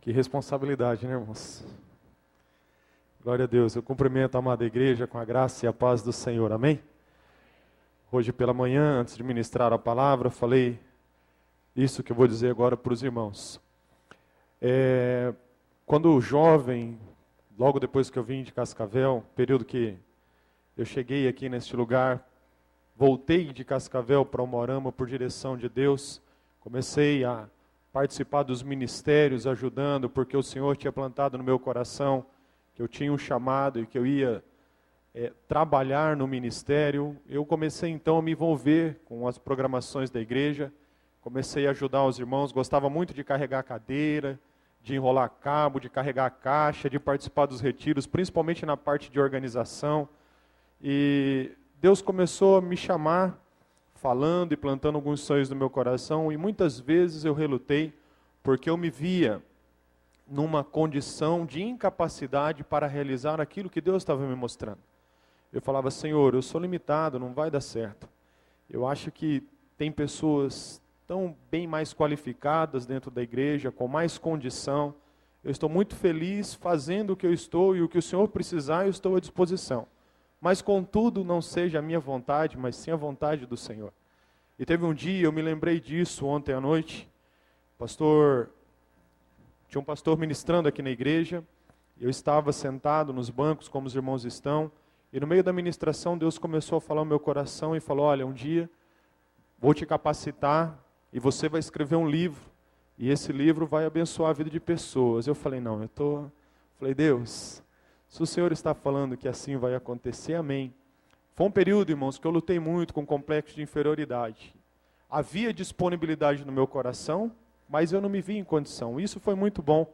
Que responsabilidade, né, irmãos? Glória a Deus. Eu cumprimento a amada igreja com a graça e a paz do Senhor. Amém? Hoje pela manhã, antes de ministrar a palavra, falei isso que eu vou dizer agora para os irmãos. Quando jovem, logo depois que eu vim de Cascavel, período que eu cheguei aqui neste lugar, voltei de Cascavel para Umuarama por direção de Deus, comecei a participar dos ministérios, ajudando, porque o Senhor tinha plantado no meu coração que eu tinha um chamado e que eu ia trabalhar no ministério. Eu comecei então a me envolver com as programações da igreja, comecei a ajudar os irmãos, gostava muito de carregar cadeira, de enrolar cabo, de carregar caixa, de participar dos retiros, principalmente na parte de organização. E Deus começou a me chamar, falando e plantando alguns sonhos no meu coração, e muitas vezes eu relutei, porque eu me via numa condição de incapacidade para realizar aquilo que Deus estava me mostrando. Eu falava, Senhor, eu sou limitado, não vai dar certo. Eu acho que tem pessoas tão bem mais qualificadas dentro da igreja, com mais condição. Eu estou muito feliz fazendo o que eu estou, e o que o Senhor precisar, eu estou à disposição. Mas, contudo, não seja a minha vontade, mas sim a vontade do Senhor. E teve um dia, eu me lembrei disso ontem à noite, tinha um pastor ministrando aqui na igreja, eu estava sentado nos bancos, como os irmãos estão, e no meio da ministração, Deus começou a falar ao meu coração e falou, olha, um dia vou te capacitar e você vai escrever um livro, e esse livro vai abençoar a vida de pessoas. Eu falei, não, falei, Deus, se o Senhor está falando que assim vai acontecer, amém. Foi um período, irmãos, que eu lutei muito com complexo de inferioridade. Havia disponibilidade no meu coração, mas eu não me via em condição. Isso foi muito bom,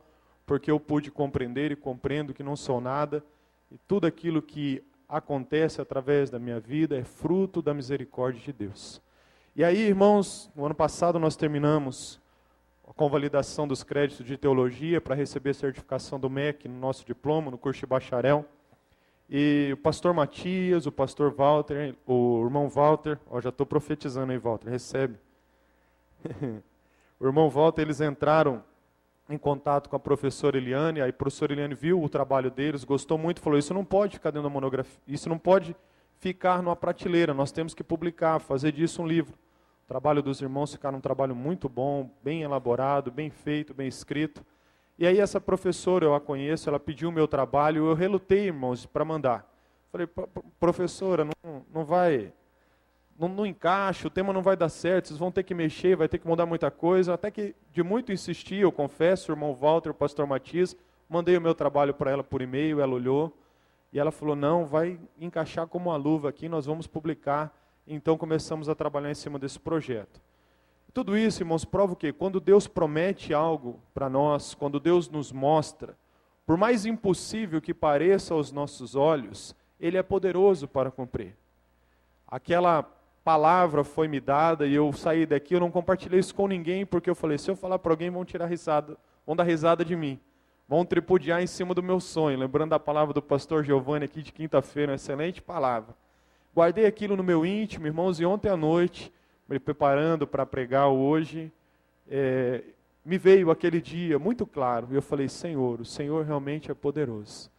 porque eu pude compreender e compreendo que não sou nada, e tudo aquilo que acontece através da minha vida é fruto da misericórdia de Deus. E aí, irmãos, no ano passado nós terminamos a convalidação dos créditos de teologia para receber a certificação do MEC no nosso diploma, no curso de bacharel. E o pastor Matias, o pastor Walter, o irmão Walter, já estou profetizando aí, Walter, recebe. O irmão Walter, eles entraram em contato com a professora Eliane, aí a professora Eliane viu o trabalho deles, gostou muito, falou, isso não pode ficar dentro da monografia, isso não pode ficar numa prateleira, nós temos que publicar, fazer disso um livro. O trabalho dos irmãos ficaram um trabalho muito bom, bem elaborado, bem feito, bem escrito. E aí essa professora, eu a conheço, ela pediu o meu trabalho, eu relutei, irmãos, para mandar. Falei, professora, não encaixa, o tema não vai dar certo, vocês vão ter que mexer, vai ter que mudar muita coisa. Até que, de muito insistir, eu confesso, o irmão Walter, o pastor Matias, mandei o meu trabalho para ela por e-mail, ela olhou, e ela falou, não, vai encaixar como uma luva aqui, nós vamos publicar. Então começamos a trabalhar em cima desse projeto. Tudo isso, irmãos, prova o quê? Quando Deus promete algo para nós, quando Deus nos mostra, por mais impossível que pareça aos nossos olhos, Ele é poderoso para cumprir. Aquela palavra foi me dada e eu saí daqui, eu não compartilhei isso com ninguém, porque eu falei, se eu falar para alguém, vão dar risada de mim. Vão tripudiar em cima do meu sonho. Lembrando da palavra do pastor Giovanni aqui de quinta-feira, uma excelente palavra. Guardei aquilo no meu íntimo, irmãos, e ontem à noite, me preparando para pregar hoje, me veio aquele dia muito claro, e eu falei, Senhor, o Senhor realmente é poderoso.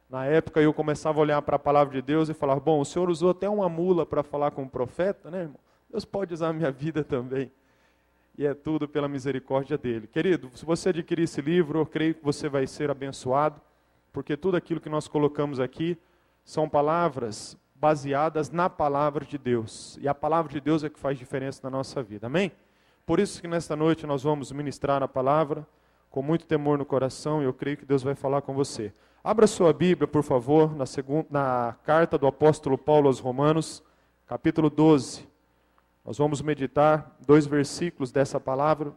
Na época eu começava a olhar para a palavra de Deus e falar, bom, o Senhor usou até uma mula para falar com o profeta, né, irmão? Deus pode usar a minha vida também. E é tudo pela misericórdia dele. Querido, se você adquirir esse livro, eu creio que você vai ser abençoado, porque tudo aquilo que nós colocamos aqui são palavras baseadas na palavra de Deus. E a palavra de Deus é que faz diferença na nossa vida. Amém? Por isso que nesta noite nós vamos ministrar a palavra com muito temor no coração, e eu creio que Deus vai falar com você. Abra sua Bíblia, por favor, na carta do apóstolo Paulo aos Romanos, capítulo 12. Nós vamos meditar 2 versículos dessa palavra,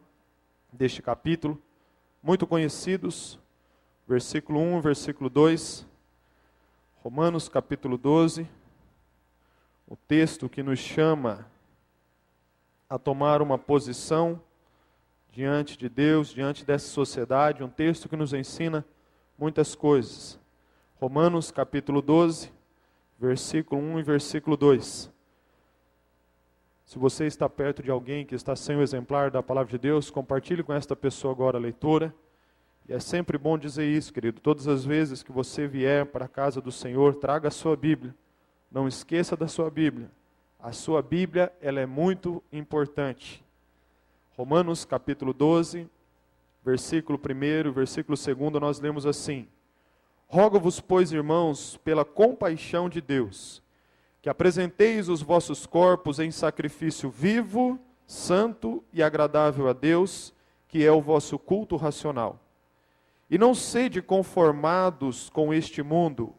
deste capítulo, muito conhecidos, versículo 1 e versículo 2. Romanos, capítulo 12. O texto que nos chama a tomar uma posição diante de Deus, diante dessa sociedade, um texto que nos ensina muitas coisas. Romanos capítulo 12, versículo 1 e versículo 2. Se você está perto de alguém que está sem o exemplar da palavra de Deus, compartilhe com esta pessoa agora a leitura. E é sempre bom dizer isso, querido. Todas as vezes que você vier para a casa do Senhor, traga a sua Bíblia. Não esqueça da sua Bíblia. A sua Bíblia, ela é muito importante. Romanos capítulo 12, versículo 1, versículo 2, nós lemos assim: Rogo-vos, pois, irmãos, pela compaixão de Deus, que apresenteis os vossos corpos em sacrifício vivo, santo e agradável a Deus, que é o vosso culto racional. E não sede conformados com este mundo.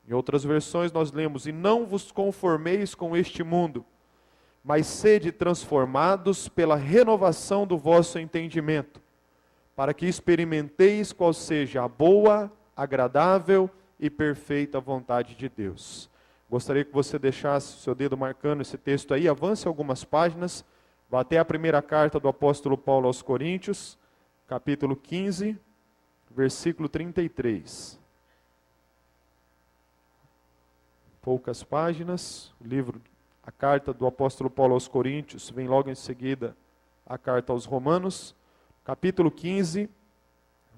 Em outras versões nós lemos: e não vos conformeis com este mundo, mas sede transformados pela renovação do vosso entendimento, para que experimenteis qual seja a boa, agradável e perfeita vontade de Deus. Gostaria que você deixasse o seu dedo marcando esse texto aí, avance algumas páginas, vá até a primeira carta do apóstolo Paulo aos Coríntios, capítulo 15, versículo 33. Poucas páginas, o livro, a carta do apóstolo Paulo aos Coríntios, vem logo em seguida a carta aos Romanos, capítulo 15,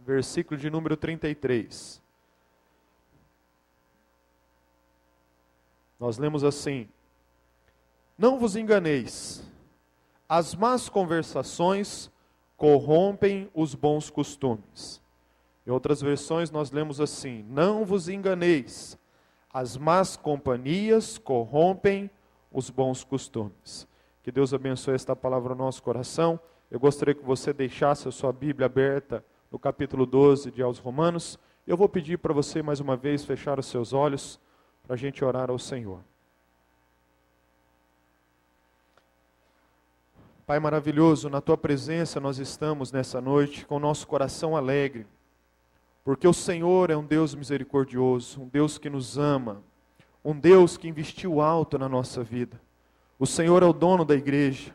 versículo de número 33. Nós lemos assim: Não vos enganeis, as más conversações corrompem os bons costumes. Em outras versões nós lemos assim: Não vos enganeis, as más companhias corrompem os bons costumes. Que Deus abençoe esta palavra no nosso coração. Eu gostaria que você deixasse a sua Bíblia aberta no capítulo 12 de aos Romanos. Eu vou pedir para você mais uma vez fechar os seus olhos para a gente orar ao Senhor. Pai maravilhoso, na Tua presença nós estamos nessa noite com o nosso coração alegre, porque o Senhor é um Deus misericordioso, um Deus que nos ama, um Deus que investiu alto na nossa vida. O Senhor é o dono da igreja.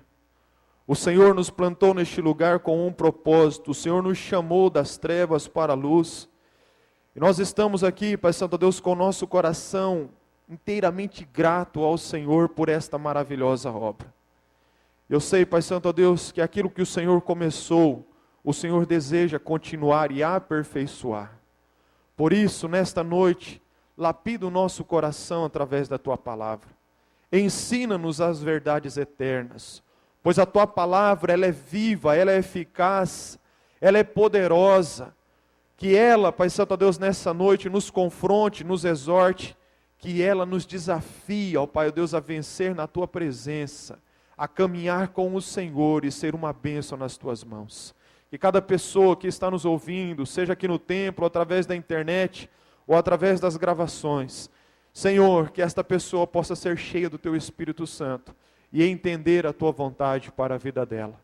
O Senhor nos plantou neste lugar com um propósito. O Senhor nos chamou das trevas para a luz. E nós estamos aqui, Pai Santo Deus, com o nosso coração inteiramente grato ao Senhor por esta maravilhosa obra. Eu sei, Pai Santo Deus, que aquilo que o Senhor começou, o Senhor deseja continuar e aperfeiçoar. Por isso, nesta noite, lapida o nosso coração através da Tua palavra. Ensina-nos as verdades eternas, pois a Tua palavra, ela é viva, ela é eficaz, ela é poderosa. Que ela, Pai Santo Deus, nessa noite nos confronte, nos exorte, que ela nos desafie, ó Pai Deus, a vencer na Tua presença, a caminhar com o Senhor e ser uma bênção nas Tuas mãos. Que cada pessoa que está nos ouvindo, seja aqui no templo, ou através da internet, ou através das gravações, Senhor, que esta pessoa possa ser cheia do Teu Espírito Santo e entender a Tua vontade para a vida dela.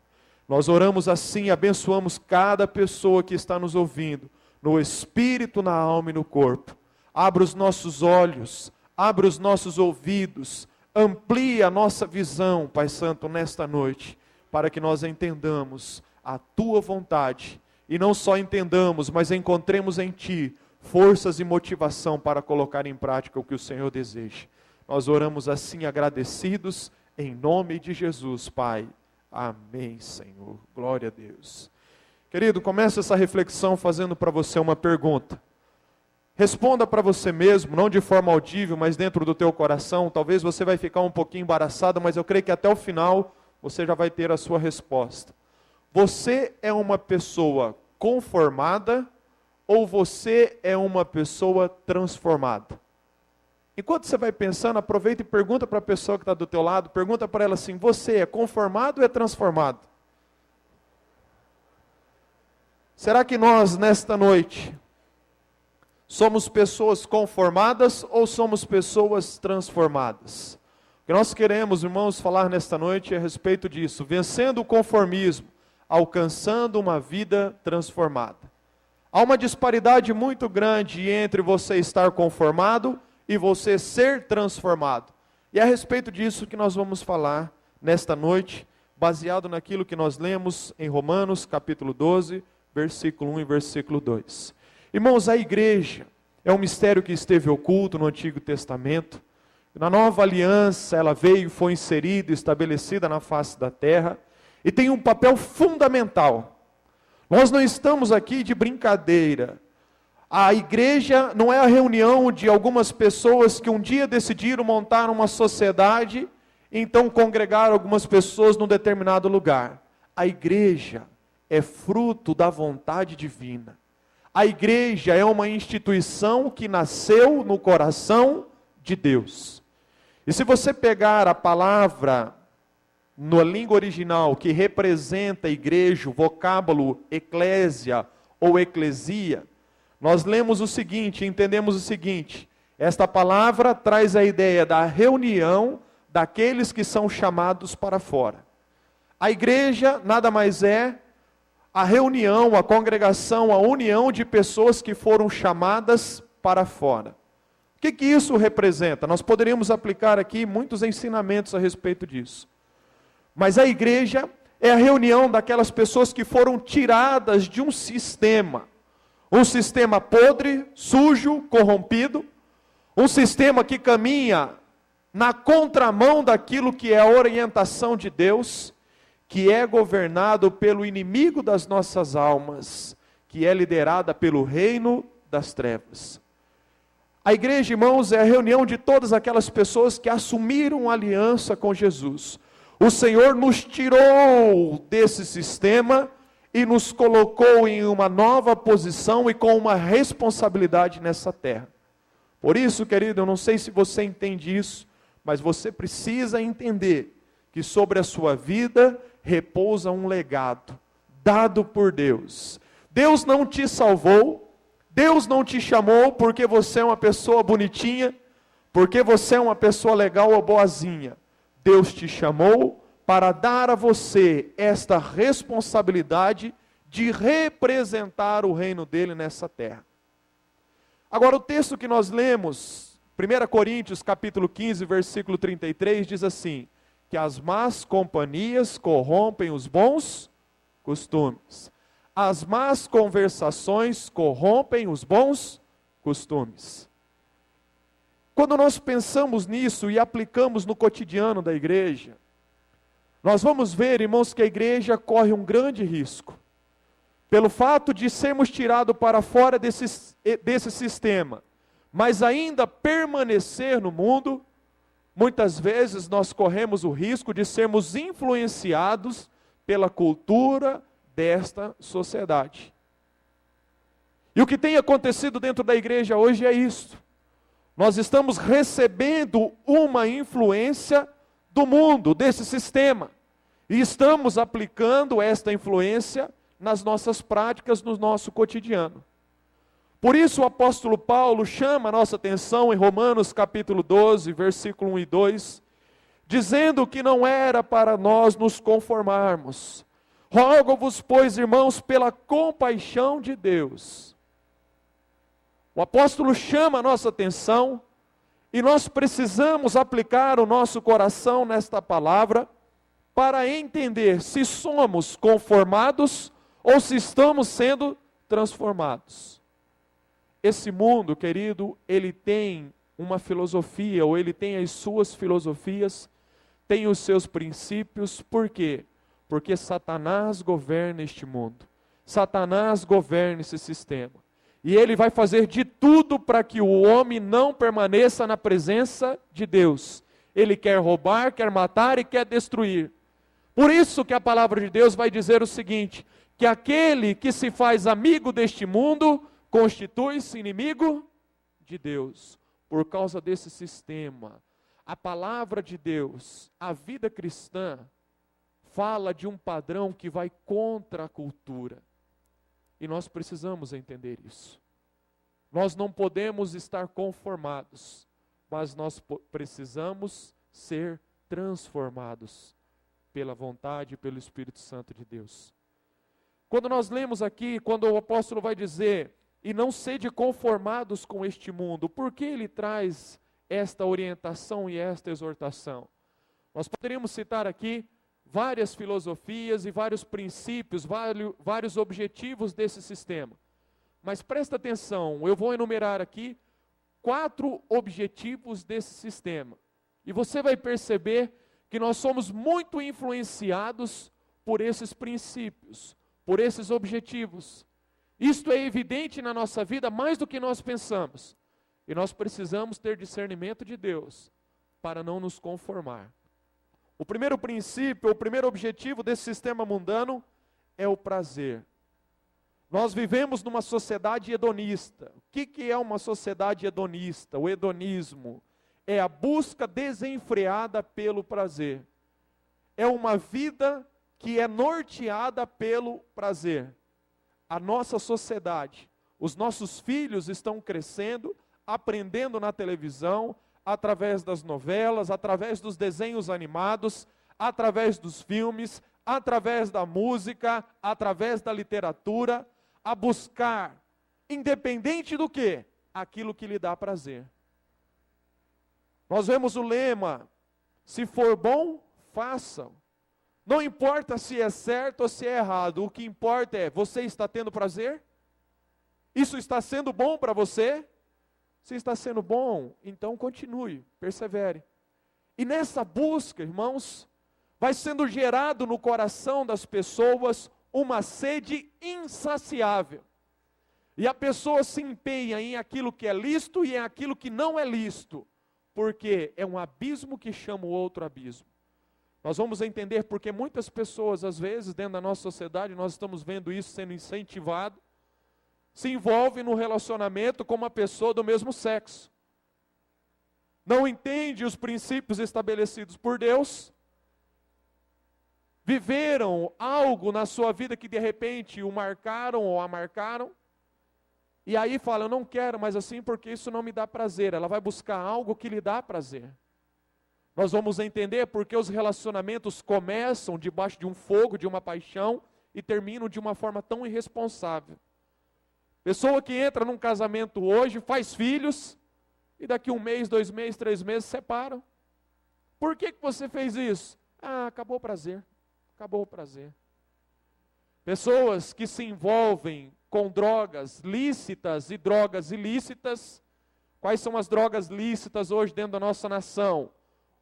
Nós oramos assim, abençoamos cada pessoa que está nos ouvindo, no espírito, na alma e no corpo. Abra os nossos olhos, abra os nossos ouvidos, amplie a nossa visão, Pai Santo, nesta noite, para que nós entendamos a Tua vontade, e não só entendamos, mas encontremos em Ti forças e motivação para colocar em prática o que o Senhor deseja. Nós oramos assim agradecidos, em nome de Jesus, Pai. Amém, Senhor. Glória a Deus. Querido, começa essa reflexão fazendo para você uma pergunta. Responda para você mesmo, não de forma audível, mas dentro do teu coração. Talvez você vai ficar um pouquinho embaraçado, mas eu creio que até o final você já vai ter a sua resposta. Você é uma pessoa conformada ou você é uma pessoa transformada? Enquanto você vai pensando, aproveita e pergunta para a pessoa que está do teu lado, pergunta para ela assim: você é conformado ou é transformado? Será que nós, nesta noite, somos pessoas conformadas ou somos pessoas transformadas? O que nós queremos, irmãos, falar nesta noite é a respeito disso, vencendo o conformismo, alcançando uma vida transformada. Há uma disparidade muito grande entre você estar conformado e você ser transformado. E é a respeito disso que nós vamos falar nesta noite, baseado naquilo que nós lemos em Romanos, capítulo 12, versículo 1 e versículo 2. Irmãos, a igreja é um mistério que esteve oculto no Antigo Testamento. Na Nova Aliança, ela veio, foi inserida, estabelecida na face da terra, e tem um papel fundamental. Nós não estamos aqui de brincadeira. A igreja não é a reunião de algumas pessoas que um dia decidiram montar uma sociedade, então congregaram algumas pessoas num determinado lugar. A igreja é fruto da vontade divina. A igreja é uma instituição que nasceu no coração de Deus. E se você pegar a palavra na língua original que representa a igreja, o vocábulo eclésia ou eclesia, nós lemos o seguinte, entendemos o seguinte: esta palavra traz a ideia da reunião daqueles que são chamados para fora. A igreja nada mais é a reunião, a congregação, a união de pessoas que foram chamadas para fora. O que isso representa? Nós poderíamos aplicar aqui muitos ensinamentos a respeito disso. Mas a igreja é a reunião daquelas pessoas que foram tiradas de um sistema podre, sujo, corrompido, um sistema que caminha na contramão daquilo que é a orientação de Deus, que é governado pelo inimigo das nossas almas, que é liderada pelo reino das trevas. A igreja, irmãos, é a reunião de todas aquelas pessoas que assumiram aliança com Jesus. O Senhor nos tirou desse sistema e nos colocou em uma nova posição e com uma responsabilidade nessa terra. Por isso, querido, eu não sei se você entende isso, mas você precisa entender que sobre a sua vida repousa um legado dado por Deus. Deus não te salvou, Deus não te chamou porque você é uma pessoa bonitinha, porque você é uma pessoa legal ou boazinha. Deus te chamou para dar a você esta responsabilidade de representar o reino dele nessa terra. Agora, o texto que nós lemos, 1 Coríntios capítulo 15, versículo 33, diz assim: que as más companhias corrompem os bons costumes. As más conversações corrompem os bons costumes. Quando nós pensamos nisso e aplicamos no cotidiano da igreja, nós vamos ver, irmãos, que a igreja corre um grande risco. Pelo fato de sermos tirados para fora desse sistema, mas ainda permanecer no mundo, muitas vezes nós corremos o risco de sermos influenciados pela cultura desta sociedade. E o que tem acontecido dentro da igreja hoje é isso. Nós estamos recebendo uma influência do mundo, desse sistema, e estamos aplicando esta influência nas nossas práticas, no nosso cotidiano. Por isso o apóstolo Paulo chama a nossa atenção em Romanos capítulo 12, versículo 1 e 2, dizendo que não era para nós nos conformarmos. Rogo-vos, pois, irmãos, pela compaixão de Deus. O apóstolo chama a nossa atenção e nós precisamos aplicar o nosso coração nesta palavra para entender se somos conformados ou se estamos sendo transformados. Esse mundo, querido, ele tem uma filosofia, ou ele tem as suas filosofias, tem os seus princípios. Por quê? Porque Satanás governa este mundo. Satanás governa esse sistema. E ele vai fazer de tudo para que o homem não permaneça na presença de Deus. Ele quer roubar, quer matar e quer destruir. Por isso que a palavra de Deus vai dizer o seguinte, que aquele que se faz amigo deste mundo, constitui-se inimigo de Deus. Por causa desse sistema, a palavra de Deus, a vida cristã, fala de um padrão que vai contra a cultura. E nós precisamos entender isso. Nós não podemos estar conformados, mas nós precisamos ser transformados pela vontade e pelo Espírito Santo de Deus. Quando nós lemos aqui, quando o apóstolo vai dizer, e não sede conformados com este mundo, por que ele traz esta orientação e esta exortação? Nós poderíamos citar aqui várias filosofias e vários princípios, vários objetivos desse sistema. Mas presta atenção, eu vou enumerar aqui 4 objetivos desse sistema. E você vai perceber que nós somos muito influenciados por esses princípios, por esses objetivos. Isto é evidente na nossa vida mais do que nós pensamos. E nós precisamos ter discernimento de Deus para não nos conformar. O primeiro princípio, o primeiro objetivo desse sistema mundano é o prazer. Nós vivemos numa sociedade hedonista. O que é uma sociedade hedonista? O hedonismo é a busca desenfreada pelo prazer. É uma vida que é norteada pelo prazer. A nossa sociedade, os nossos filhos estão crescendo, aprendendo na televisão, através das novelas, através dos desenhos animados, através dos filmes, através da música, através da literatura, a buscar, independente do que, aquilo que lhe dá prazer. Nós vemos o lema, se for bom, façam. Não importa se é certo ou se é errado, o que importa é, você está tendo prazer? Isso está sendo bom para você? Se está sendo bom, então continue, persevere. E nessa busca, irmãos, vai sendo gerado no coração das pessoas uma sede insaciável. E a pessoa se empenha em aquilo que é lícito e em aquilo que não é lícito, porque é um abismo que chama o outro abismo. Nós vamos entender porque muitas pessoas, às vezes, dentro da nossa sociedade, nós estamos vendo isso sendo incentivado, se envolvem no relacionamento com uma pessoa do mesmo sexo. Não entende os princípios estabelecidos por Deus, viveram algo na sua vida que de repente o marcaram ou a marcaram, e aí fala, eu não quero mais assim porque isso não me dá prazer. Ela vai buscar algo que lhe dá prazer. Nós vamos entender porque os relacionamentos começam debaixo de um fogo, de uma paixão, e terminam de uma forma tão irresponsável. Pessoa que entra num casamento hoje, faz filhos, e daqui 1 mês, 2 meses, 3 meses, separam. Por que você fez isso? Ah, acabou o prazer. Acabou o prazer. Pessoas que se envolvem com drogas lícitas e drogas ilícitas. Quais são as drogas lícitas hoje dentro da nossa nação?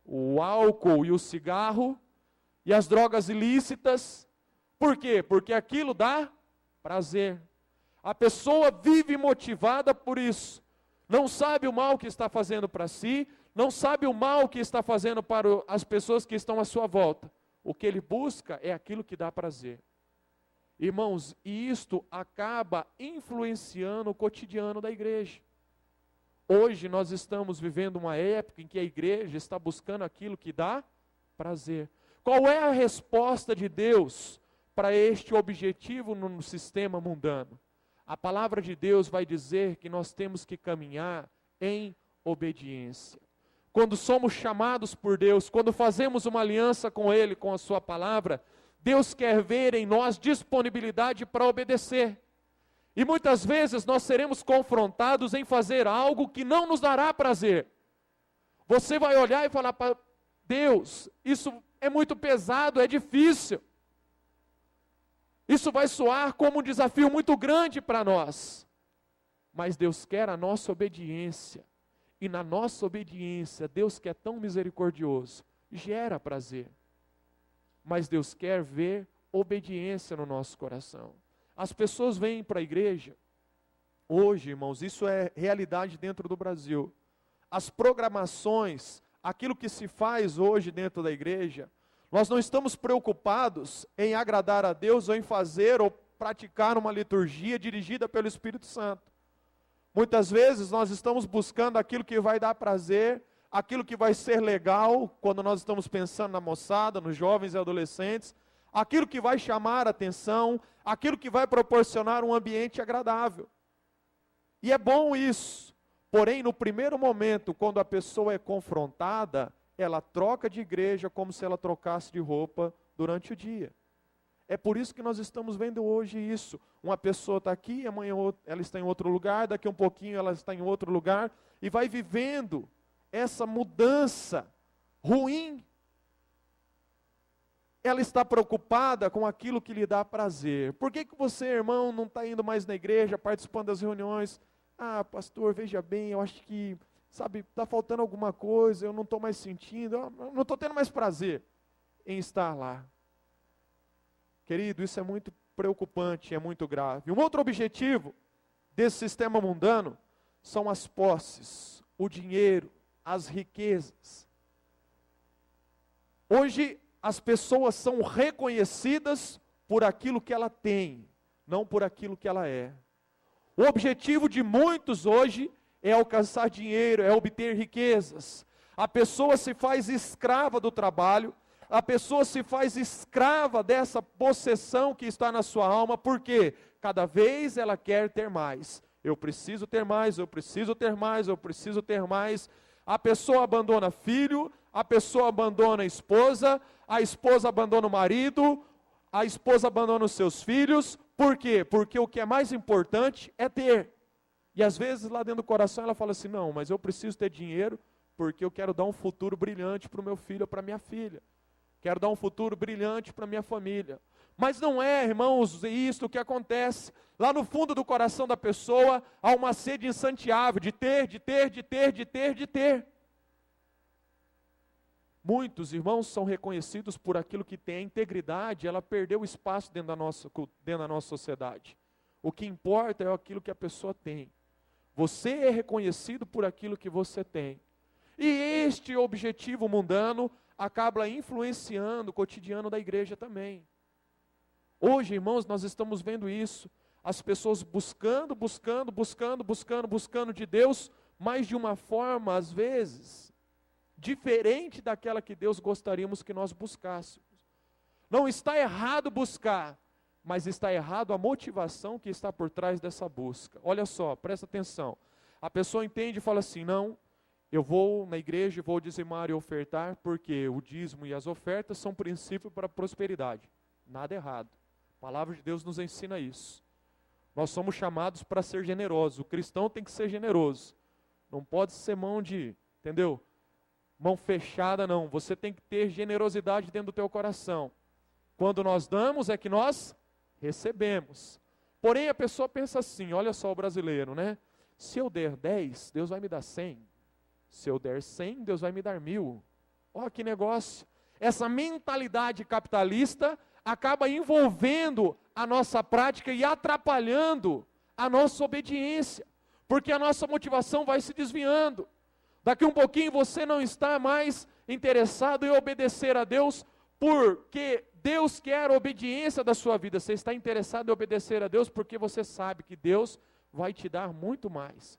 O álcool e o cigarro. E as drogas ilícitas. Por quê? Porque aquilo dá prazer. A pessoa vive motivada por isso. Não sabe o mal que está fazendo para si, não sabe o mal que está fazendo para as pessoas que estão à sua volta. O que ele busca é aquilo que dá prazer. Irmãos, e isto acaba influenciando o cotidiano da igreja. Hoje nós estamos vivendo uma época em que a igreja está buscando aquilo que dá prazer. Qual é a resposta de Deus para este objetivo no sistema mundano? A palavra de Deus vai dizer que nós temos que caminhar em obediência. Quando somos chamados por Deus, quando fazemos uma aliança com Ele, com a sua palavra, Deus quer ver em nós disponibilidade para obedecer. E muitas vezes nós seremos confrontados em fazer algo que não nos dará prazer. Você vai olhar e falar para Deus, isso é muito pesado, é difícil. Isso vai soar como um desafio muito grande para nós. Mas Deus quer a nossa obediência. E na nossa obediência, Deus que é tão misericordioso, gera prazer. Mas Deus quer ver obediência no nosso coração. As pessoas vêm para a igreja, hoje, irmãos, isso é realidade dentro do Brasil. As programações, aquilo que se faz hoje dentro da igreja, nós não estamos preocupados em agradar a Deus ou em fazer ou praticar uma liturgia dirigida pelo Espírito Santo. Muitas vezes nós estamos buscando aquilo que vai dar prazer, aquilo que vai ser legal, quando nós estamos pensando na moçada, nos jovens e adolescentes, aquilo que vai chamar a atenção, aquilo que vai proporcionar um ambiente agradável. E é bom isso, porém no primeiro momento, quando a pessoa é confrontada, ela troca de igreja como se ela trocasse de roupa durante o dia. É por isso que nós estamos vendo hoje isso. Uma pessoa está aqui, amanhã ela está em outro lugar, daqui um pouquinho ela está em outro lugar, e vai vivendo essa mudança ruim. Ela está preocupada com aquilo que lhe dá prazer. Por que você, irmão, não está indo mais na igreja, participando das reuniões? Ah, pastor, veja bem, eu acho que, sabe, está faltando alguma coisa, eu não estou mais sentindo, eu não estou tendo mais prazer em estar lá. Querido, isso é muito preocupante, é muito grave. Um outro objetivo desse sistema mundano são as posses, o dinheiro, as riquezas. Hoje as pessoas são reconhecidas por aquilo que ela tem, não por aquilo que ela é. O objetivo de muitos hoje é alcançar dinheiro, é obter riquezas. A pessoa se faz escrava do trabalho, a pessoa se faz escrava dessa possessão que está na sua alma, porque cada vez ela quer ter mais. Eu preciso ter mais, eu preciso ter mais, eu preciso ter mais. A pessoa abandona filho, a pessoa abandona a esposa abandona o marido, a esposa abandona os seus filhos. Por quê? Porque o que é mais importante é ter. E às vezes lá dentro do coração ela fala assim, não, mas eu preciso ter dinheiro porque eu quero dar um futuro brilhante para o meu filho ou para a minha filha. Quero dar um futuro brilhante para a minha família. Mas não é, irmãos, isso que acontece. Lá no fundo do coração da pessoa há uma sede insaciável de ter, de ter, de ter, de ter, de ter. Muitos irmãos são reconhecidos por aquilo que tem. A integridade, ela perdeu espaço dentro da nossa sociedade. O que importa é aquilo que a pessoa tem. Você é reconhecido por aquilo que você tem. E este objetivo mundano acaba influenciando o cotidiano da igreja também. Hoje, irmãos, nós estamos vendo isso. As pessoas buscando de Deus, mas de uma forma, às vezes, diferente daquela que Deus gostaríamos que nós buscássemos. Não está errado buscar, mas está errado a motivação que está por trás dessa busca. Olha só, presta atenção. A pessoa entende e fala assim, não, eu vou na igreja e vou dizimar e ofertar, porque o dízimo e as ofertas são princípio para a prosperidade. Nada errado. A palavra de Deus nos ensina isso. Nós somos chamados para ser generosos. O cristão tem que ser generoso. Não pode ser mão de, entendeu? Mão fechada não. Você tem que ter generosidade dentro do teu coração. Quando nós damos é que nós recebemos. Porém a pessoa pensa assim, olha só o brasileiro, né? Se eu der 10, Deus vai me dar 100. Se eu der 100, Deus vai me dar 1000. Olha que negócio. Essa mentalidade capitalista acaba envolvendo a nossa prática e atrapalhando a nossa obediência. Porque a nossa motivação vai se desviando. Daqui um pouquinho você não está mais interessado em obedecer a Deus, porque Deus quer a obediência da sua vida. Você está interessado em obedecer a Deus porque você sabe que Deus vai te dar muito mais.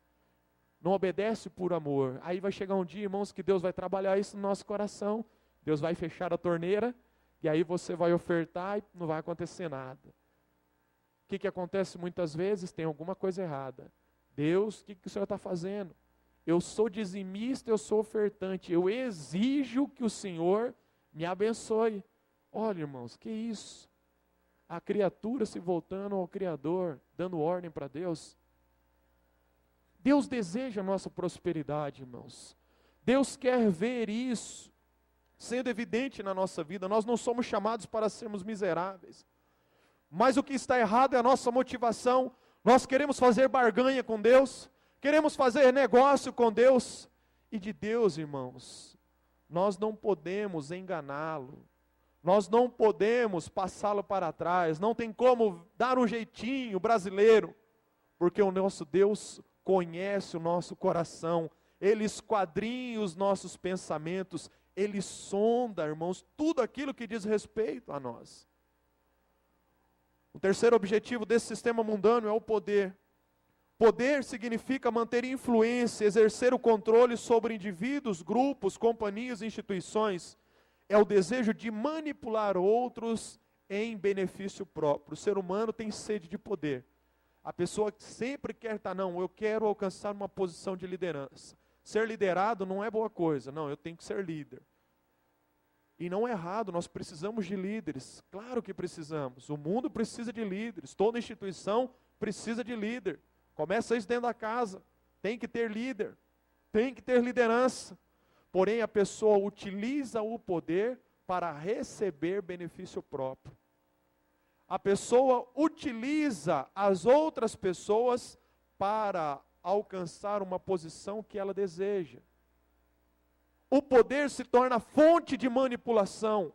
Não obedece por amor. Aí vai chegar um dia, irmãos, que Deus vai trabalhar isso no nosso coração. Deus vai fechar a torneira, e aí você vai ofertar e não vai acontecer nada. O que acontece muitas vezes? Tem alguma coisa errada. Deus, o que o Senhor está fazendo? Eu sou dizimista, eu sou ofertante, eu exijo que o Senhor me abençoe. Olha, irmãos, que isso? A criatura se voltando ao Criador, dando ordem para Deus. Deus deseja a nossa prosperidade, irmãos. Deus quer ver isso sendo evidente na nossa vida. Nós não somos chamados para sermos miseráveis. Mas o que está errado é a nossa motivação. Nós queremos fazer barganha com Deus, queremos fazer negócio com Deus. E de Deus, irmãos, nós não podemos enganá-lo. Nós não podemos passá-lo para trás. Não tem como dar um jeitinho brasileiro. Porque o nosso Deus conhece o nosso coração. Ele esquadrinha os nossos pensamentos. Ele sonda, irmãos, tudo aquilo que diz respeito a nós. O terceiro objetivo desse sistema mundano é o poder. Poder significa manter influência, exercer o controle sobre indivíduos, grupos, companhias e instituições. É o desejo de manipular outros em benefício próprio. O ser humano tem sede de poder. A pessoa sempre quer estar, não, eu quero alcançar uma posição de liderança. Ser liderado não é boa coisa, não, eu tenho que ser líder. E não é errado, nós precisamos de líderes, claro que precisamos. O mundo precisa de líderes, toda instituição precisa de líder. Começa isso dentro da casa, tem que ter líder, tem que ter liderança. Porém a pessoa utiliza o poder para receber benefício próprio. A pessoa utiliza as outras pessoas para alcançar uma posição que ela deseja. O poder se torna fonte de manipulação.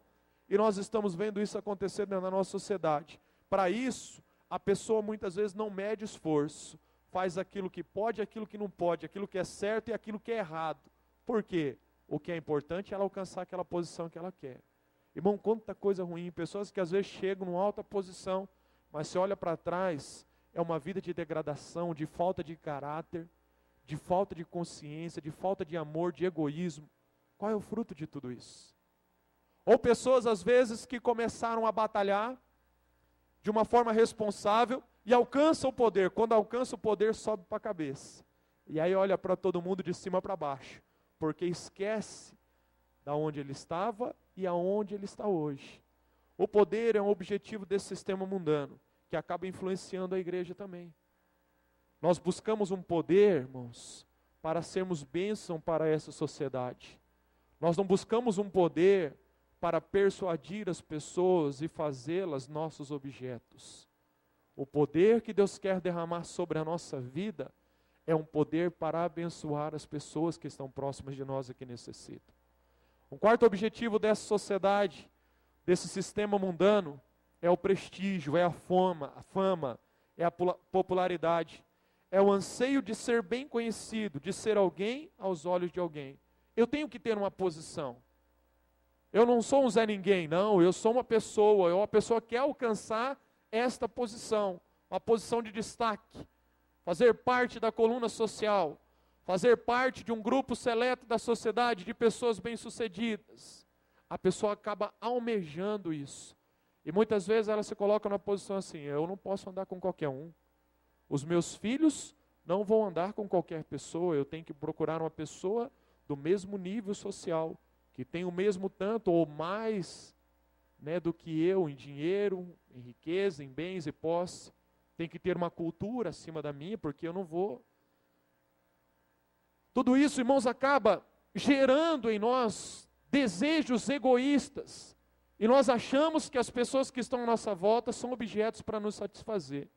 E nós estamos vendo isso acontecer na nossa sociedade. para isso, a pessoa muitas vezes não mede esforço, faz aquilo que pode, aquilo que não pode, aquilo que é certo e aquilo que é errado. Por quê? O que é importante é ela alcançar aquela posição que ela quer. Irmão, quanta coisa ruim, pessoas que às vezes chegam numa alta posição, mas se olha para trás, é uma vida de degradação, de falta de caráter, de falta de consciência, de falta de amor, de egoísmo. Qual é o fruto de tudo isso? Ou pessoas às vezes que começaram a batalhar de uma forma responsável e alcançam o poder. Quando alcança o poder, sobe para a cabeça. E aí olha para todo mundo de cima para baixo, porque esquece da onde ele estava e aonde ele está hoje. O poder é um objetivo desse sistema mundano, que acaba influenciando a igreja também. Nós buscamos um poder, irmãos, para sermos bênção para essa sociedade. Nós não buscamos um poder para persuadir as pessoas e fazê-las nossos objetos. O poder que Deus quer derramar sobre a nossa vida é um poder para abençoar as pessoas que estão próximas de nós e que necessitam. Um quarto objetivo dessa sociedade, desse sistema mundano, é o prestígio, é a fama, é a popularidade. É o anseio de ser bem conhecido, de ser alguém aos olhos de alguém. Eu tenho que ter uma posição. Eu não sou um Zé Ninguém, não, eu sou uma pessoa que quer alcançar esta posição, uma posição de destaque, fazer parte da coluna social, fazer parte de um grupo seleto da sociedade de pessoas bem-sucedidas. A pessoa acaba almejando isso. E muitas vezes ela se coloca na posição assim, eu não posso andar com qualquer um. Os meus filhos não vão andar com qualquer pessoa, eu tenho que procurar uma pessoa do mesmo nível social, que tem o mesmo tanto ou mais, né, do que eu em dinheiro, em riqueza, em bens e posse. Tem que ter uma cultura acima da minha, porque eu não vou. Tudo isso, irmãos, acaba gerando em nós desejos egoístas. E nós achamos que as pessoas que estão à nossa volta são objetos para nos satisfazer.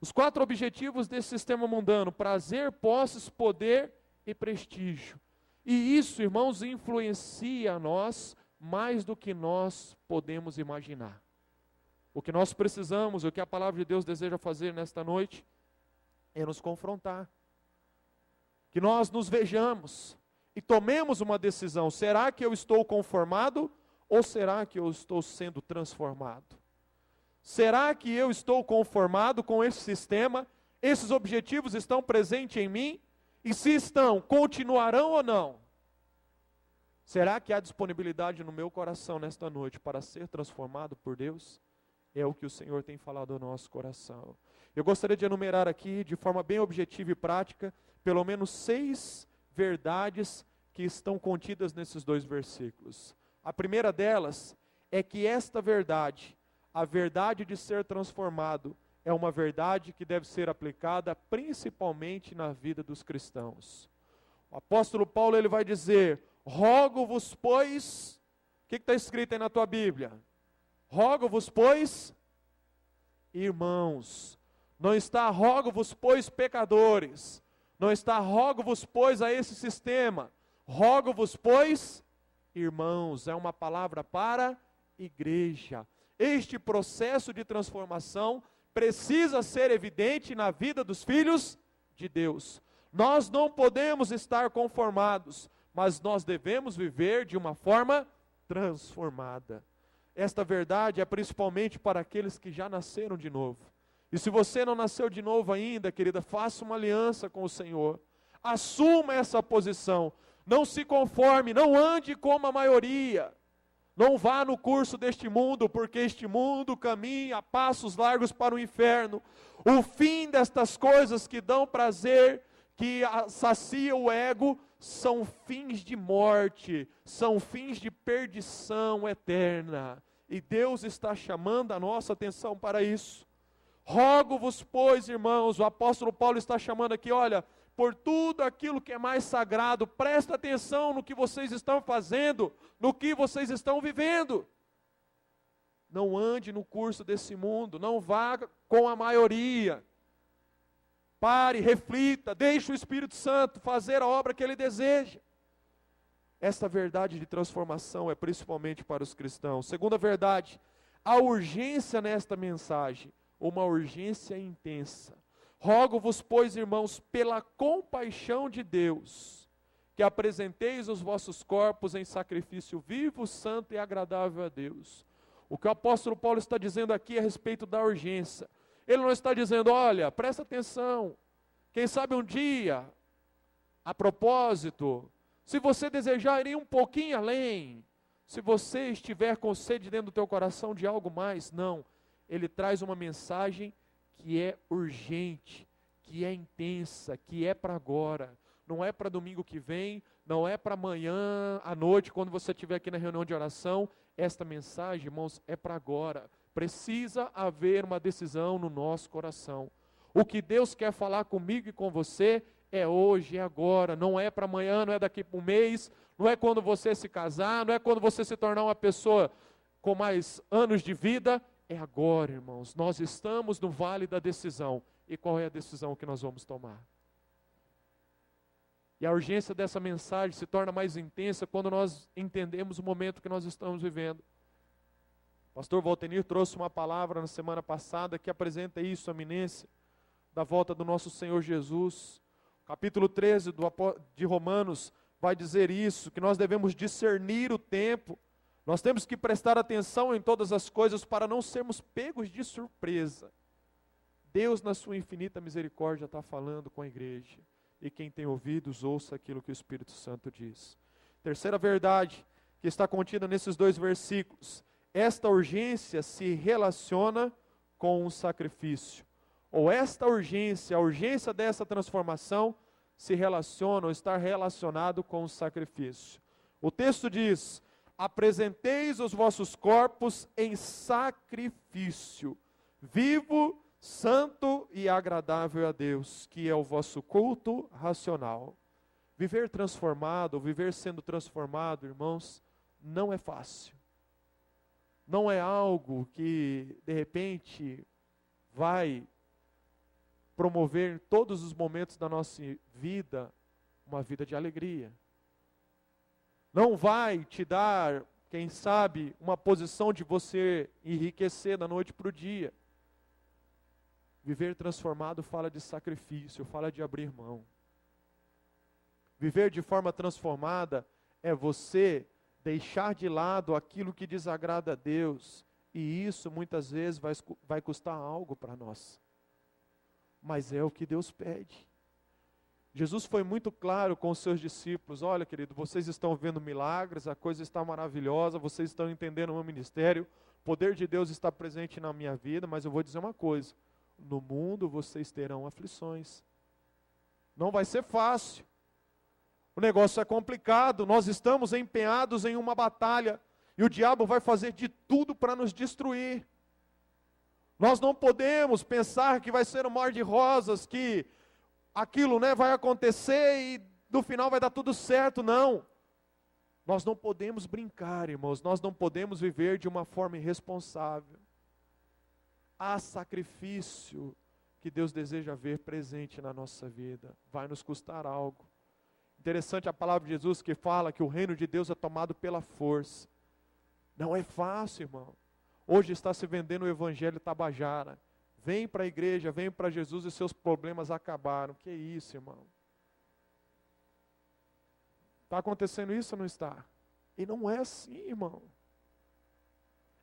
Os 4 objetivos desse sistema mundano: prazer, posses, poder e prestígio. E isso, irmãos, influencia a nós mais do que nós podemos imaginar. O que nós precisamos, o que a palavra de Deus deseja fazer nesta noite, é nos confrontar. Que nós nos vejamos e tomemos uma decisão. Será que eu estou conformado ou será que eu estou sendo transformado? Será que eu estou conformado com esse sistema? Esses objetivos estão presentes em mim? E se estão, continuarão ou não? Será que há disponibilidade no meu coração nesta noite para ser transformado por Deus? É o que o Senhor tem falado ao nosso coração. Eu gostaria de enumerar aqui, de forma bem objetiva e prática, pelo menos 6 verdades que estão contidas nesses 2 versículos. A primeira delas é que esta verdade, a verdade de ser transformado, é uma verdade que deve ser aplicada principalmente na vida dos cristãos. O apóstolo Paulo ele vai dizer: rogo-vos, pois, o que está escrito aí na tua Bíblia? Rogo-vos, pois, irmãos. Não está rogo-vos, pois, pecadores. Não está rogo-vos, pois, a esse sistema. Rogo-vos, pois, irmãos. É uma palavra para igreja. Este processo de transformação precisa ser evidente na vida dos filhos de Deus. Nós não podemos estar conformados, mas nós devemos viver de uma forma transformada. Esta verdade é principalmente para aqueles que já nasceram de novo. E se você não nasceu de novo ainda, querida, faça uma aliança com o Senhor. Assuma essa posição. Não se conforme, não ande como a maioria. Não vá no curso deste mundo, porque este mundo caminha a passos largos para o inferno. O fim destas coisas que dão prazer, que saciam o ego, são fins de morte, são fins de perdição eterna. E Deus está chamando a nossa atenção para isso. Rogo-vos, pois, irmãos, o apóstolo Paulo está chamando aqui, olha, por tudo aquilo que é mais sagrado, presta atenção no que vocês estão fazendo, no que vocês estão vivendo. Não ande no curso desse mundo, não vá com a maioria. Pare, reflita, deixe o Espírito Santo fazer a obra que Ele deseja. Esta verdade de transformação é principalmente para os cristãos. Segunda verdade, Há urgência nesta mensagem, uma urgência intensa. Rogo-vos, pois, irmãos, pela compaixão de Deus, que apresenteis os vossos corpos em sacrifício vivo, santo e agradável a Deus. O que o apóstolo Paulo está dizendo aqui a respeito da urgência. Ele não está dizendo, olha, presta atenção, quem sabe um dia, a propósito, se você desejar ir um pouquinho além, se você estiver com sede dentro do teu coração de algo mais, não. Ele traz uma mensagem que é urgente, que é intensa, que é para agora. Não é para domingo que vem, não é para amanhã, à noite, quando você estiver aqui na reunião de oração. Esta mensagem, irmãos, é para agora. Precisa haver uma decisão no nosso coração. O que Deus quer falar comigo e com você é hoje, é agora. Não é para amanhã, não é daqui para um mês, não é quando você se casar, não é quando você se tornar uma pessoa com mais anos de vida. É agora, irmãos. Nós estamos no vale da decisão. E qual é a decisão que nós vamos tomar? E a urgência dessa mensagem se torna mais intensa quando nós entendemos o momento que nós estamos vivendo. O pastor Valtenir trouxe uma palavra na semana passada que apresenta isso, a iminência da volta do nosso Senhor Jesus. Capítulo 13 de Romanos vai dizer isso, que nós devemos discernir o tempo. Nós temos que prestar atenção em todas as coisas para não sermos pegos de surpresa. Deus, na sua infinita misericórdia, está falando com a igreja. E quem tem ouvidos, ouça aquilo que o Espírito Santo diz. Terceira verdade, que está contida nesses 2 versículos. Esta urgência se relaciona com um sacrifício. Ou esta urgência, a urgência dessa transformação, se relaciona ou está relacionado com o sacrifício. O texto diz, apresenteis os vossos corpos em sacrifício, vivo, santo e agradável a Deus, que é o vosso culto racional. Viver transformado, viver sendo transformado, irmãos, não é fácil. Não é algo que, de repente, vai promover em todos os momentos da nossa vida, uma vida de alegria. Não vai te dar, quem sabe, uma posição de você enriquecer da noite para o dia. Viver transformado fala de sacrifício, fala de abrir mão. Viver de forma transformada é você deixar de lado aquilo que desagrada a Deus. E isso muitas vezes vai custar algo para nós. Mas é o que Deus pede. Jesus foi muito claro com os seus discípulos. Olha, querido, vocês estão vendo milagres, a coisa está maravilhosa, vocês estão entendendo o meu ministério, o poder de Deus está presente na minha vida, mas eu vou dizer uma coisa. No mundo vocês terão aflições. Não vai ser fácil. O negócio é complicado. Nós estamos empenhados em uma batalha. E o diabo vai fazer de tudo para nos destruir. Nós não podemos pensar que vai ser um mar de rosas, que aquilo, vai acontecer e no final vai dar tudo certo. Não. Nós não podemos brincar, irmãos. Nós não podemos viver de uma forma irresponsável. Há sacrifício que Deus deseja ver presente na nossa vida. Vai nos custar algo. Interessante a palavra de Jesus que fala que o reino de Deus é tomado pela força. Não é fácil, irmão. Hoje está se vendendo o evangelho tabajara. Vem para a igreja, vem para Jesus e seus problemas acabaram. Que isso, irmão? Está acontecendo isso ou não está? E não é assim, irmão.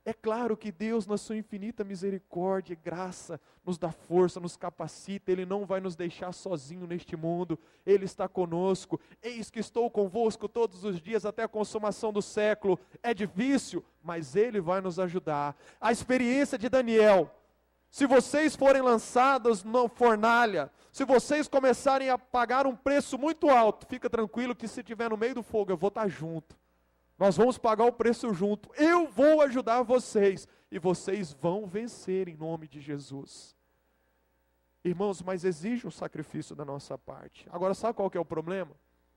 É claro que Deus, na sua infinita misericórdia e graça, nos dá força, nos capacita. Ele não vai nos deixar sozinho neste mundo. Ele está conosco. Eis que estou convosco todos os dias até a consumação do século. É difícil, mas Ele vai nos ajudar. A experiência de Daniel. Se vocês forem lançados na fornalha, se vocês começarem a pagar um preço muito alto, fica tranquilo que se estiver no meio do fogo, eu vou estar junto. Nós vamos pagar o preço junto. Eu vou ajudar vocês. E vocês vão vencer em nome de Jesus. Irmãos, mas exige um sacrifício da nossa parte. Agora, sabe qual que é o problema?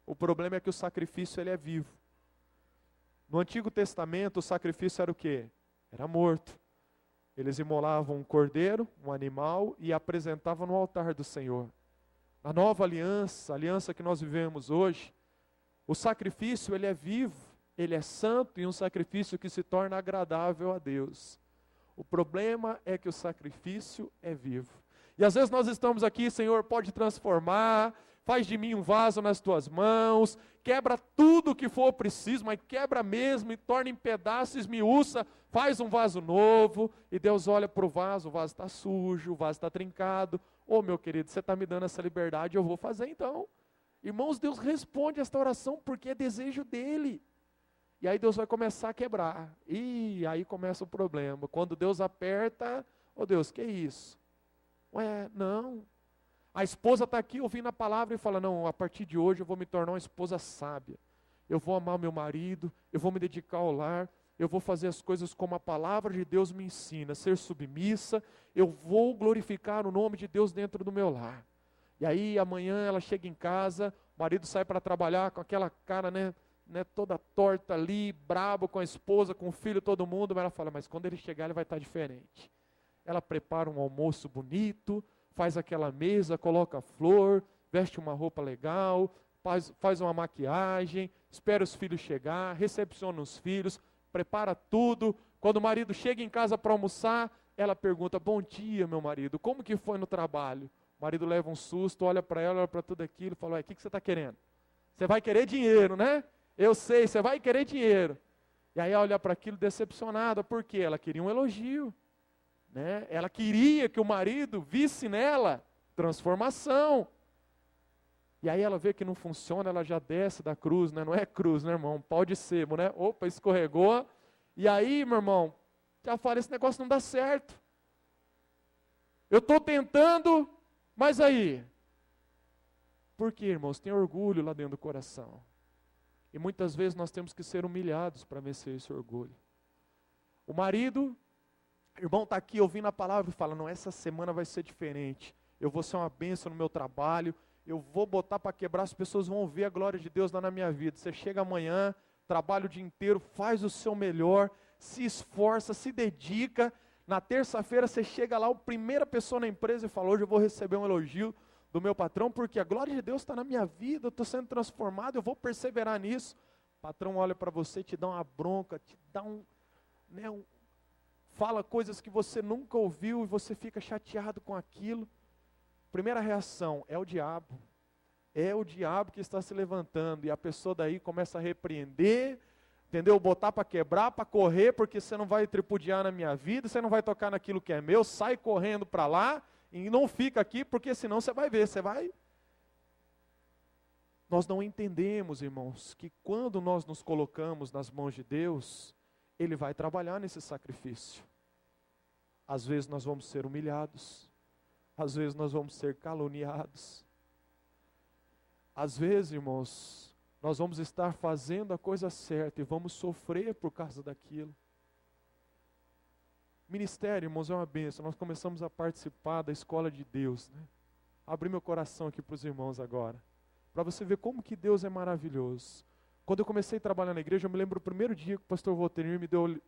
O problema é que o sacrifício ele é vivo. No Antigo Testamento, o sacrifício era o quê? Era morto. Eles imolavam um cordeiro, um animal, e apresentavam no altar do Senhor. Na nova aliança, a aliança que nós vivemos hoje, o sacrifício ele é vivo. Ele é santo e um sacrifício que se torna agradável a Deus. O problema é que o sacrifício é vivo. E às vezes nós estamos aqui, Senhor, pode transformar, faz de mim um vaso nas tuas mãos, quebra tudo que for preciso, mas quebra mesmo e torna em pedaços, esmiuça, faz um vaso novo. E Deus olha para o vaso está sujo, o vaso está trincado. Ô meu querido, você está me dando essa liberdade, eu vou fazer então. Irmãos, Deus responde esta oração porque é desejo dEle. E aí Deus vai começar a quebrar. E aí começa o problema. Quando Deus aperta, ô Deus, que é isso? Ué, não. A esposa está aqui ouvindo a palavra e fala, não, a partir de hoje eu vou me tornar uma esposa sábia. Eu vou amar meu marido, eu vou me dedicar ao lar, eu vou fazer as coisas como a palavra de Deus me ensina, ser submissa, eu vou glorificar o nome de Deus dentro do meu lar. E aí amanhã ela chega em casa, o marido sai para trabalhar com aquela cara, né, toda torta ali, brabo com a esposa, com o filho, todo mundo, mas ela fala, mas quando ele chegar ele vai estar diferente. Ela prepara um almoço bonito, faz aquela mesa, coloca flor, veste uma roupa legal, faz uma maquiagem, espera os filhos chegar, recepciona os filhos, prepara tudo. Quando o marido chega em casa para almoçar, ela pergunta, bom dia meu marido, como que foi no trabalho? O marido leva um susto, olha para ela, olha para tudo aquilo, fala, o que você está querendo? Você vai querer dinheiro, né? Eu sei, você vai querer dinheiro. E aí ela olha para aquilo decepcionada, por quê? Ela queria um elogio. Né? Ela queria que o marido visse nela transformação. E aí ela vê que não funciona, ela já desce da cruz, né? Não é cruz, né, irmão? Pau de sebo, né? Opa, escorregou. E aí, meu irmão, já fala, esse negócio não dá certo. Eu estou tentando, mas aí. Por quê, irmãos? Tem orgulho lá dentro do coração. E muitas vezes nós temos que ser humilhados para vencer esse orgulho. O marido, irmão, está aqui ouvindo a palavra e fala, não, essa semana vai ser diferente. Eu vou ser uma bênção no meu trabalho, eu vou botar para quebrar, as pessoas vão ver a glória de Deus lá na minha vida. Você chega amanhã, trabalha o dia inteiro, faz o seu melhor, se esforça, se dedica. Na terça-feira você chega lá, a primeira pessoa na empresa e fala, hoje eu vou receber um elogio do meu patrão, porque a glória de Deus está na minha vida, eu estou sendo transformado, eu vou perseverar nisso. O patrão olha para você, te dá uma bronca, te dá fala coisas que você nunca ouviu e você fica chateado com aquilo. Primeira reação, é o diabo. É o diabo que está se levantando. E a pessoa daí começa a repreender, entendeu? Botar para quebrar, para correr, porque você não vai tripudiar na minha vida, você não vai tocar naquilo que é meu, sai correndo para lá e não fica aqui, porque senão você vai ver, você vai... Nós não entendemos, irmãos, que quando nós nos colocamos nas mãos de Deus, Ele vai trabalhar nesse sacrifício. Às vezes nós vamos ser humilhados, às vezes nós vamos ser caluniados, às vezes, irmãos, nós vamos estar fazendo a coisa certa e vamos sofrer por causa daquilo. Ministério, irmãos, é uma bênção. Nós começamos a participar da escola de Deus, né? Abri meu coração aqui para os irmãos agora, para você ver como que Deus é maravilhoso. Quando eu comecei a trabalhar na igreja, eu me lembro do primeiro dia que o pastor Voltenir me deu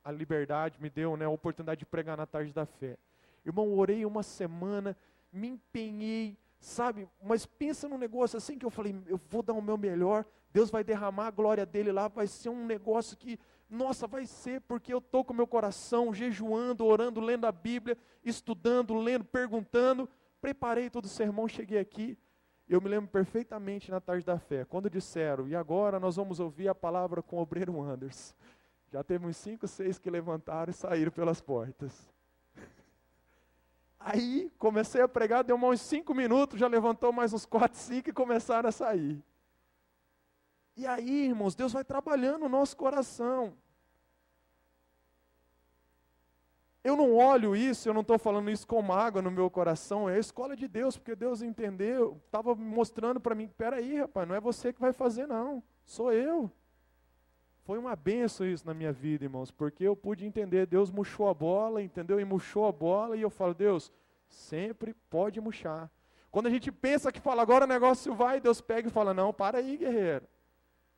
a liberdade, me deu, né, a oportunidade de pregar na tarde da fé. Irmão, orei uma semana, me empenhei, sabe? Mas pensa num negócio assim que eu falei, eu vou dar o meu melhor, Deus vai derramar a glória dele lá, vai ser um negócio que, nossa, vai ser, porque eu estou com o meu coração jejuando, orando, lendo a Bíblia, estudando, lendo, perguntando, preparei todo o sermão, cheguei aqui. Eu me lembro perfeitamente na tarde da fé, quando disseram, e agora nós vamos ouvir a palavra com o obreiro Anderson. Já teve uns 5, 6 que levantaram e saíram pelas portas. Aí comecei a pregar, deu uns 5 minutos, já levantou mais uns 4, 5 e começaram a sair. E aí, irmãos, Deus vai trabalhando no nosso coração. Eu não olho isso, eu não estou falando isso com mágoa no meu coração, é a escola de Deus, porque Deus entendeu, estava mostrando para mim, peraí rapaz, não é você que vai fazer não, sou eu. Foi uma benção isso na minha vida, irmãos, porque eu pude entender, Deus murchou a bola, entendeu? E murchou a bola, e eu falo, Deus, sempre pode murchar. Quando a gente pensa que fala, agora o negócio vai, Deus pega e fala, não, para aí, guerreiro.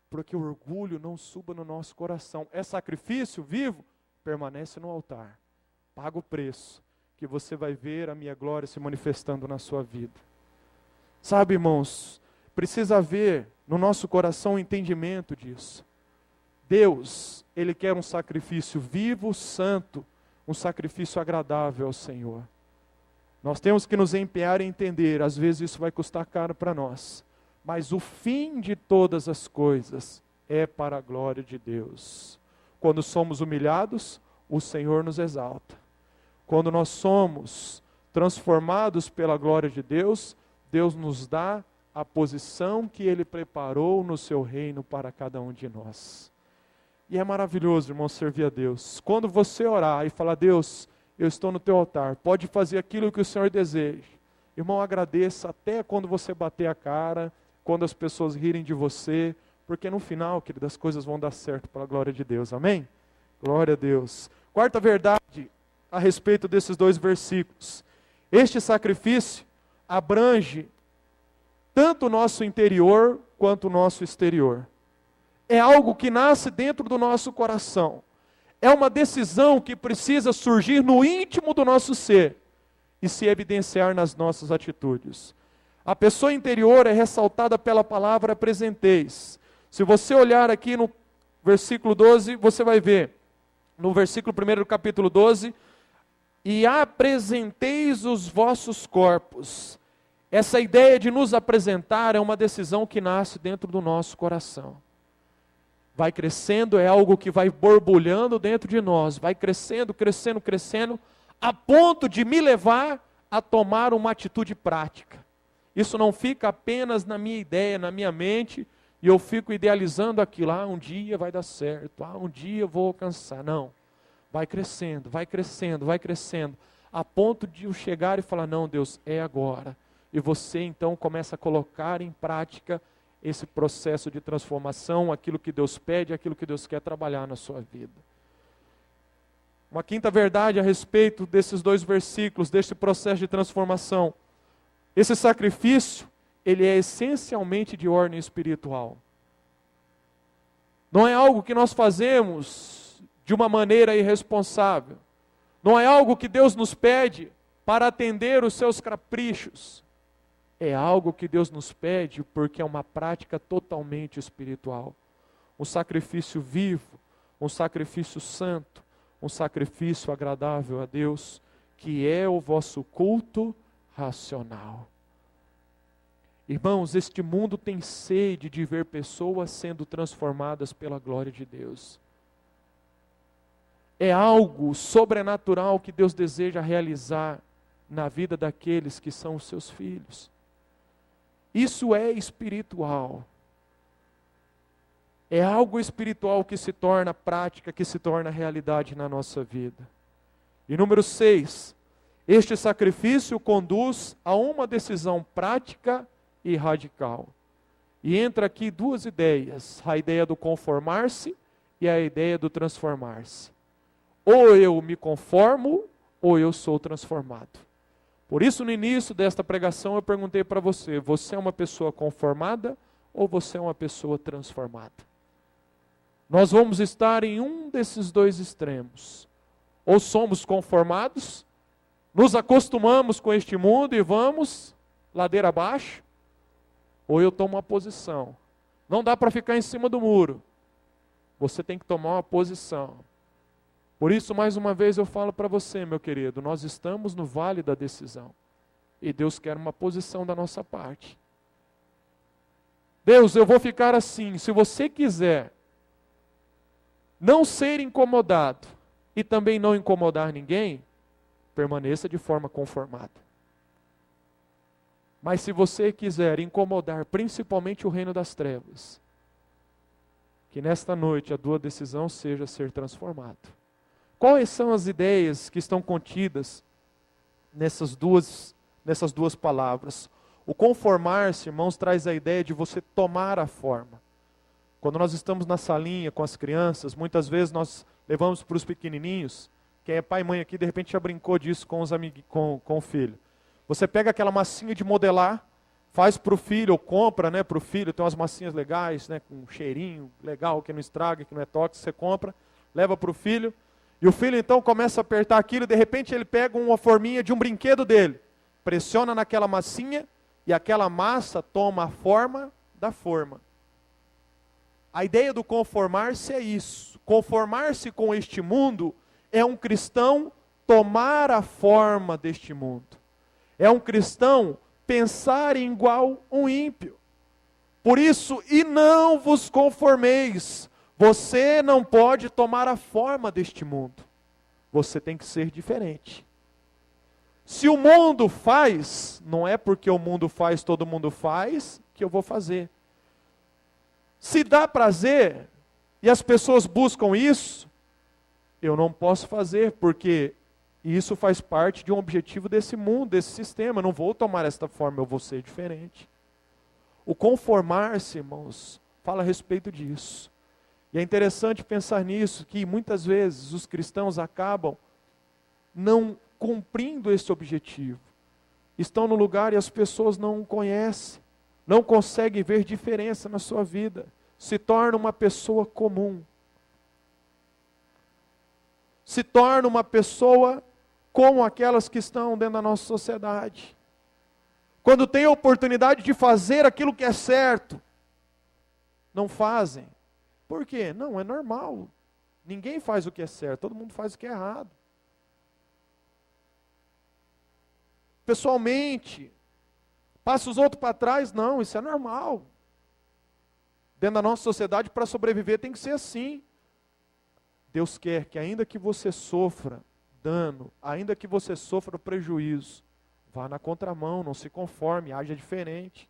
Porque o orgulho não suba no nosso coração. É sacrifício vivo? Permanece no altar. Paga o preço, que você vai ver a minha glória se manifestando na sua vida. Sabe, irmãos, precisa haver no nosso coração um entendimento disso. Deus, Ele quer um sacrifício vivo, santo, um sacrifício agradável ao Senhor. Nós temos que nos empenhar em entender, às vezes isso vai custar caro para nós, mas o fim de todas as coisas é para a glória de Deus. Quando somos humilhados, o Senhor nos exalta. Quando nós somos transformados pela glória de Deus, Deus nos dá a posição que Ele preparou no seu reino para cada um de nós. E é maravilhoso, irmão, servir a Deus. Quando você orar e falar, Deus, eu estou no teu altar, pode fazer aquilo que o Senhor deseja. Irmão, agradeça até quando você bater a cara, quando as pessoas rirem de você, porque no final, querido, as coisas vão dar certo para a glória de Deus, amém? Glória a Deus. Quarta verdade a respeito desses 2 versículos. Este sacrifício abrange tanto o nosso interior quanto o nosso exterior. É algo que nasce dentro do nosso coração. É uma decisão que precisa surgir no íntimo do nosso ser e se evidenciar nas nossas atitudes. A pessoa interior é ressaltada pela palavra apresenteis. Se você olhar aqui no versículo 12, você vai ver, no versículo 1 do capítulo 12, e apresenteis os vossos corpos. Essa ideia de nos apresentar é uma decisão que nasce dentro do nosso coração. Vai crescendo, é algo que vai borbulhando dentro de nós, vai crescendo, crescendo, crescendo, a ponto de me levar a tomar uma atitude prática. Isso não fica apenas na minha ideia, na minha mente, e eu fico idealizando aquilo, um dia vai dar certo, um dia eu vou alcançar. Não, vai crescendo, vai crescendo, vai crescendo, a ponto de eu chegar e falar, não, Deus, é agora. E você então começa a colocar em prática esse processo de transformação, aquilo que Deus pede, aquilo que Deus quer trabalhar na sua vida. Uma quinta verdade a respeito desses 2 versículos, desse processo de transformação. Esse sacrifício, ele é essencialmente de ordem espiritual. Não é algo que nós fazemos de uma maneira irresponsável. Não é algo que Deus nos pede para atender os seus caprichos. É algo que Deus nos pede porque é uma prática totalmente espiritual. Um sacrifício vivo, um sacrifício santo, um sacrifício agradável a Deus, que é o vosso culto racional. Irmãos, este mundo tem sede de ver pessoas sendo transformadas pela glória de Deus. É algo sobrenatural que Deus deseja realizar na vida daqueles que são os seus filhos. Isso é espiritual. É algo espiritual que se torna prática, que se torna realidade na nossa vida. E número 6, este sacrifício conduz a uma decisão prática e radical. E entra aqui 2 ideias, a ideia do conformar-se e a ideia do transformar-se. Ou eu me conformo, ou eu sou transformado. Por isso, no início desta pregação, eu perguntei para você, você é uma pessoa conformada ou você é uma pessoa transformada? Nós vamos estar em um desses 2 extremos. Ou somos conformados, nos acostumamos com este mundo e vamos ladeira abaixo, ou eu tomo uma posição. Não dá para ficar em cima do muro. Você tem que tomar uma posição. Por isso, mais uma vez eu falo para você, meu querido, nós estamos no vale da decisão. E Deus quer uma posição da nossa parte. Deus, eu vou ficar assim. Se você quiser não ser incomodado e também não incomodar ninguém, permaneça de forma conformada. Mas se você quiser incomodar principalmente o reino das trevas, que nesta noite a tua decisão seja ser transformado. Quais são as ideias que estão contidas nessas duas palavras? O conformar-se, irmãos, traz a ideia de você tomar a forma. Quando nós estamos na salinha com as crianças, muitas vezes nós levamos para os pequenininhos, quem é pai e mãe aqui, de repente já brincou disso com o filho. Você pega aquela massinha de modelar, faz para o filho, ou compra, né, para o filho, tem umas massinhas legais, né, com um cheirinho legal, que não estraga, que não é tóxico, você compra, leva para o filho, e o filho então começa a apertar aquilo, e de repente ele pega uma forminha de um brinquedo dele, pressiona naquela massinha, e aquela massa toma a forma da forma. A ideia do conformar-se é isso. Conformar-se com este mundo é um cristão tomar a forma deste mundo. É um cristão pensar igual um ímpio. Por isso, e não vos conformeis. Você não pode tomar a forma deste mundo. Você tem que ser diferente. Se o mundo faz, não é porque o mundo faz, todo mundo faz, que eu vou fazer. Se dá prazer, e as pessoas buscam isso, eu não posso fazer, porque isso faz parte de um objetivo desse mundo, desse sistema. Eu não vou tomar esta forma, eu vou ser diferente. O conformar-se, irmãos, fala a respeito disso. E é interessante pensar nisso, que muitas vezes os cristãos acabam não cumprindo esse objetivo. Estão no lugar e as pessoas não o conhecem, não conseguem ver diferença na sua vida. Se torna uma pessoa comum. Se torna uma pessoa como aquelas que estão dentro da nossa sociedade. Quando tem a oportunidade de fazer aquilo que é certo, não fazem. Por quê? Não, é normal. Ninguém faz o que é certo, todo mundo faz o que é errado. Pessoalmente, passa os outros para trás, não, isso é normal. Dentro da nossa sociedade, para sobreviver tem que ser assim. Deus quer que ainda que você sofra dano, ainda que você sofra prejuízo, vá na contramão, não se conforme, haja diferente.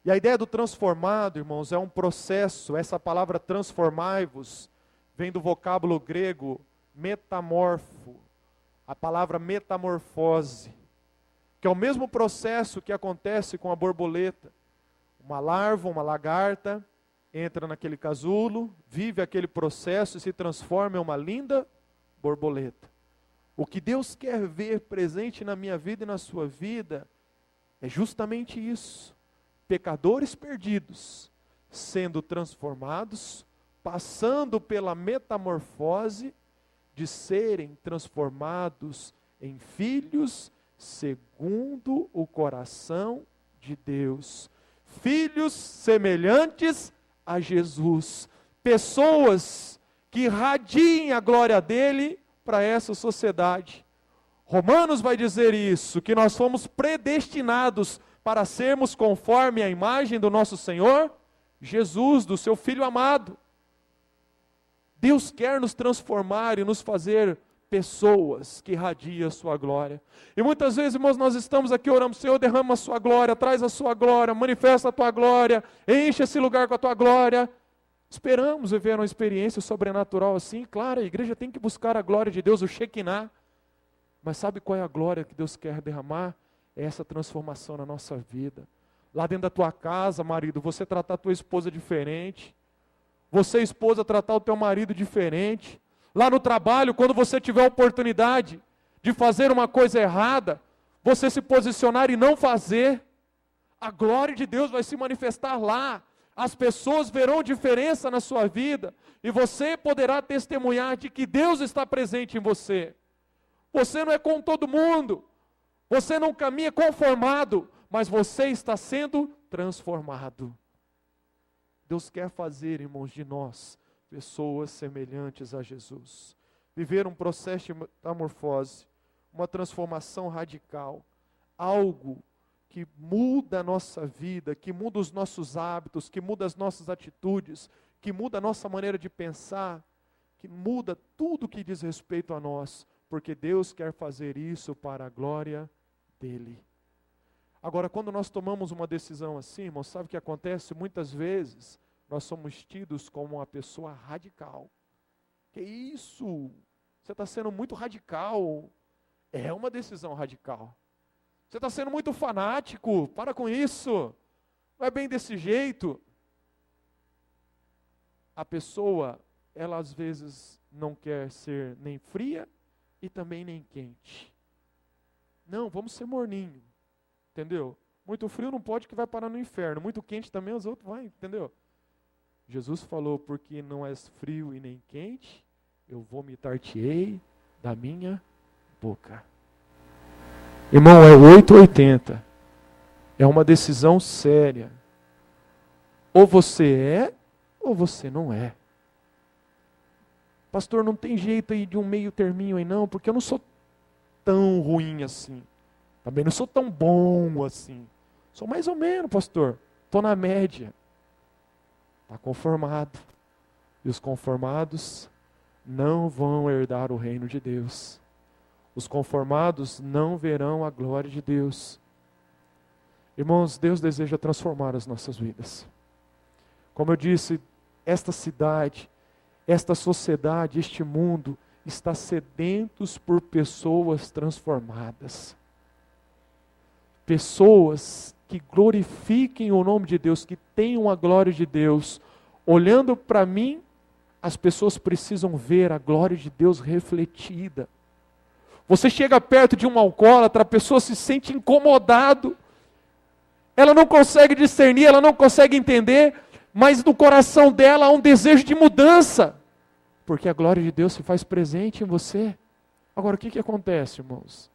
E a ideia do transformado, irmãos, é um processo. Essa palavra transformai-vos vem do vocábulo grego metamorfo, a palavra metamorfose, que é o mesmo processo que acontece com a borboleta. Uma larva, uma lagarta, entra naquele casulo, vive aquele processo e se transforma em uma linda borboleta. O que Deus quer ver presente na minha vida e na sua vida é justamente isso. Pecadores perdidos, sendo transformados, passando pela metamorfose de serem transformados em filhos segundo o coração de Deus. Filhos semelhantes a Jesus. Pessoas que irradiem a glória dele para essa sociedade. Romanos vai dizer isso, que nós fomos predestinados para sermos conforme a imagem do nosso Senhor Jesus, do seu Filho amado. Deus quer nos transformar e nos fazer pessoas que irradiam a sua glória. E muitas vezes, irmãos, nós estamos aqui orando, Senhor, derrama a sua glória, traz a sua glória, manifesta a tua glória, enche esse lugar com a tua glória. Esperamos viver uma experiência sobrenatural assim. Claro, a igreja tem que buscar a glória de Deus, o Shekinah. Mas sabe qual é a glória que Deus quer derramar? É essa transformação na nossa vida. Lá dentro da tua casa, marido, você tratar a tua esposa diferente. Você, esposa, tratar o teu marido diferente. Lá no trabalho, quando você tiver a oportunidade de fazer uma coisa errada, você se posicionar e não fazer, a glória de Deus vai se manifestar lá. As pessoas verão diferença na sua vida e você poderá testemunhar de que Deus está presente em você. Você não é com todo mundo, você não caminha conformado, mas você está sendo transformado. Deus quer fazer, irmãos, de nós pessoas semelhantes a Jesus. Viver um processo de metamorfose, uma transformação radical, algo que muda a nossa vida, que muda os nossos hábitos, que muda as nossas atitudes, que muda a nossa maneira de pensar, que muda tudo que diz respeito a nós, porque Deus quer fazer isso para a glória dele. Agora, quando nós tomamos uma decisão assim, irmão, sabe o que acontece? Muitas vezes nós somos tidos como uma pessoa radical. Que isso? Você está sendo muito radical. É uma decisão radical. Você está sendo muito fanático. Para com isso. Não é bem desse jeito. A pessoa, ela às vezes não quer ser nem fria e também nem quente. Não, vamos ser morninho. Entendeu? Muito frio não pode, que vai parar no inferno. Muito quente também, os outros vão, entendeu? Jesus falou, porque não és frio e nem quente, eu vomitar-te-ei da minha boca. Irmão, é 880. É uma decisão séria. Ou você é, ou você não é. pastor, não tem jeito aí de um meio terminho aí não, porque eu não sou tão ruim assim. Também não sou tão bom assim. Sou mais ou menos, pastor. Estou na média. Está conformado. E os conformados não vão herdar o reino de Deus. Os conformados não verão a glória de Deus. Irmãos, Deus deseja transformar as nossas vidas. Como eu disse, esta cidade, esta sociedade, este mundo está sedentos por pessoas transformadas. Pessoas que glorifiquem o nome de Deus, que tenham a glória de Deus. Olhando para mim, as pessoas precisam ver a glória de Deus refletida. Você chega perto de um alcoólatra, a pessoa se sente incomodado. Ela não consegue discernir, ela não consegue entender, mas no coração dela há um desejo de mudança. Porque a glória de Deus se faz presente em você. Agora, o que acontece, irmãos?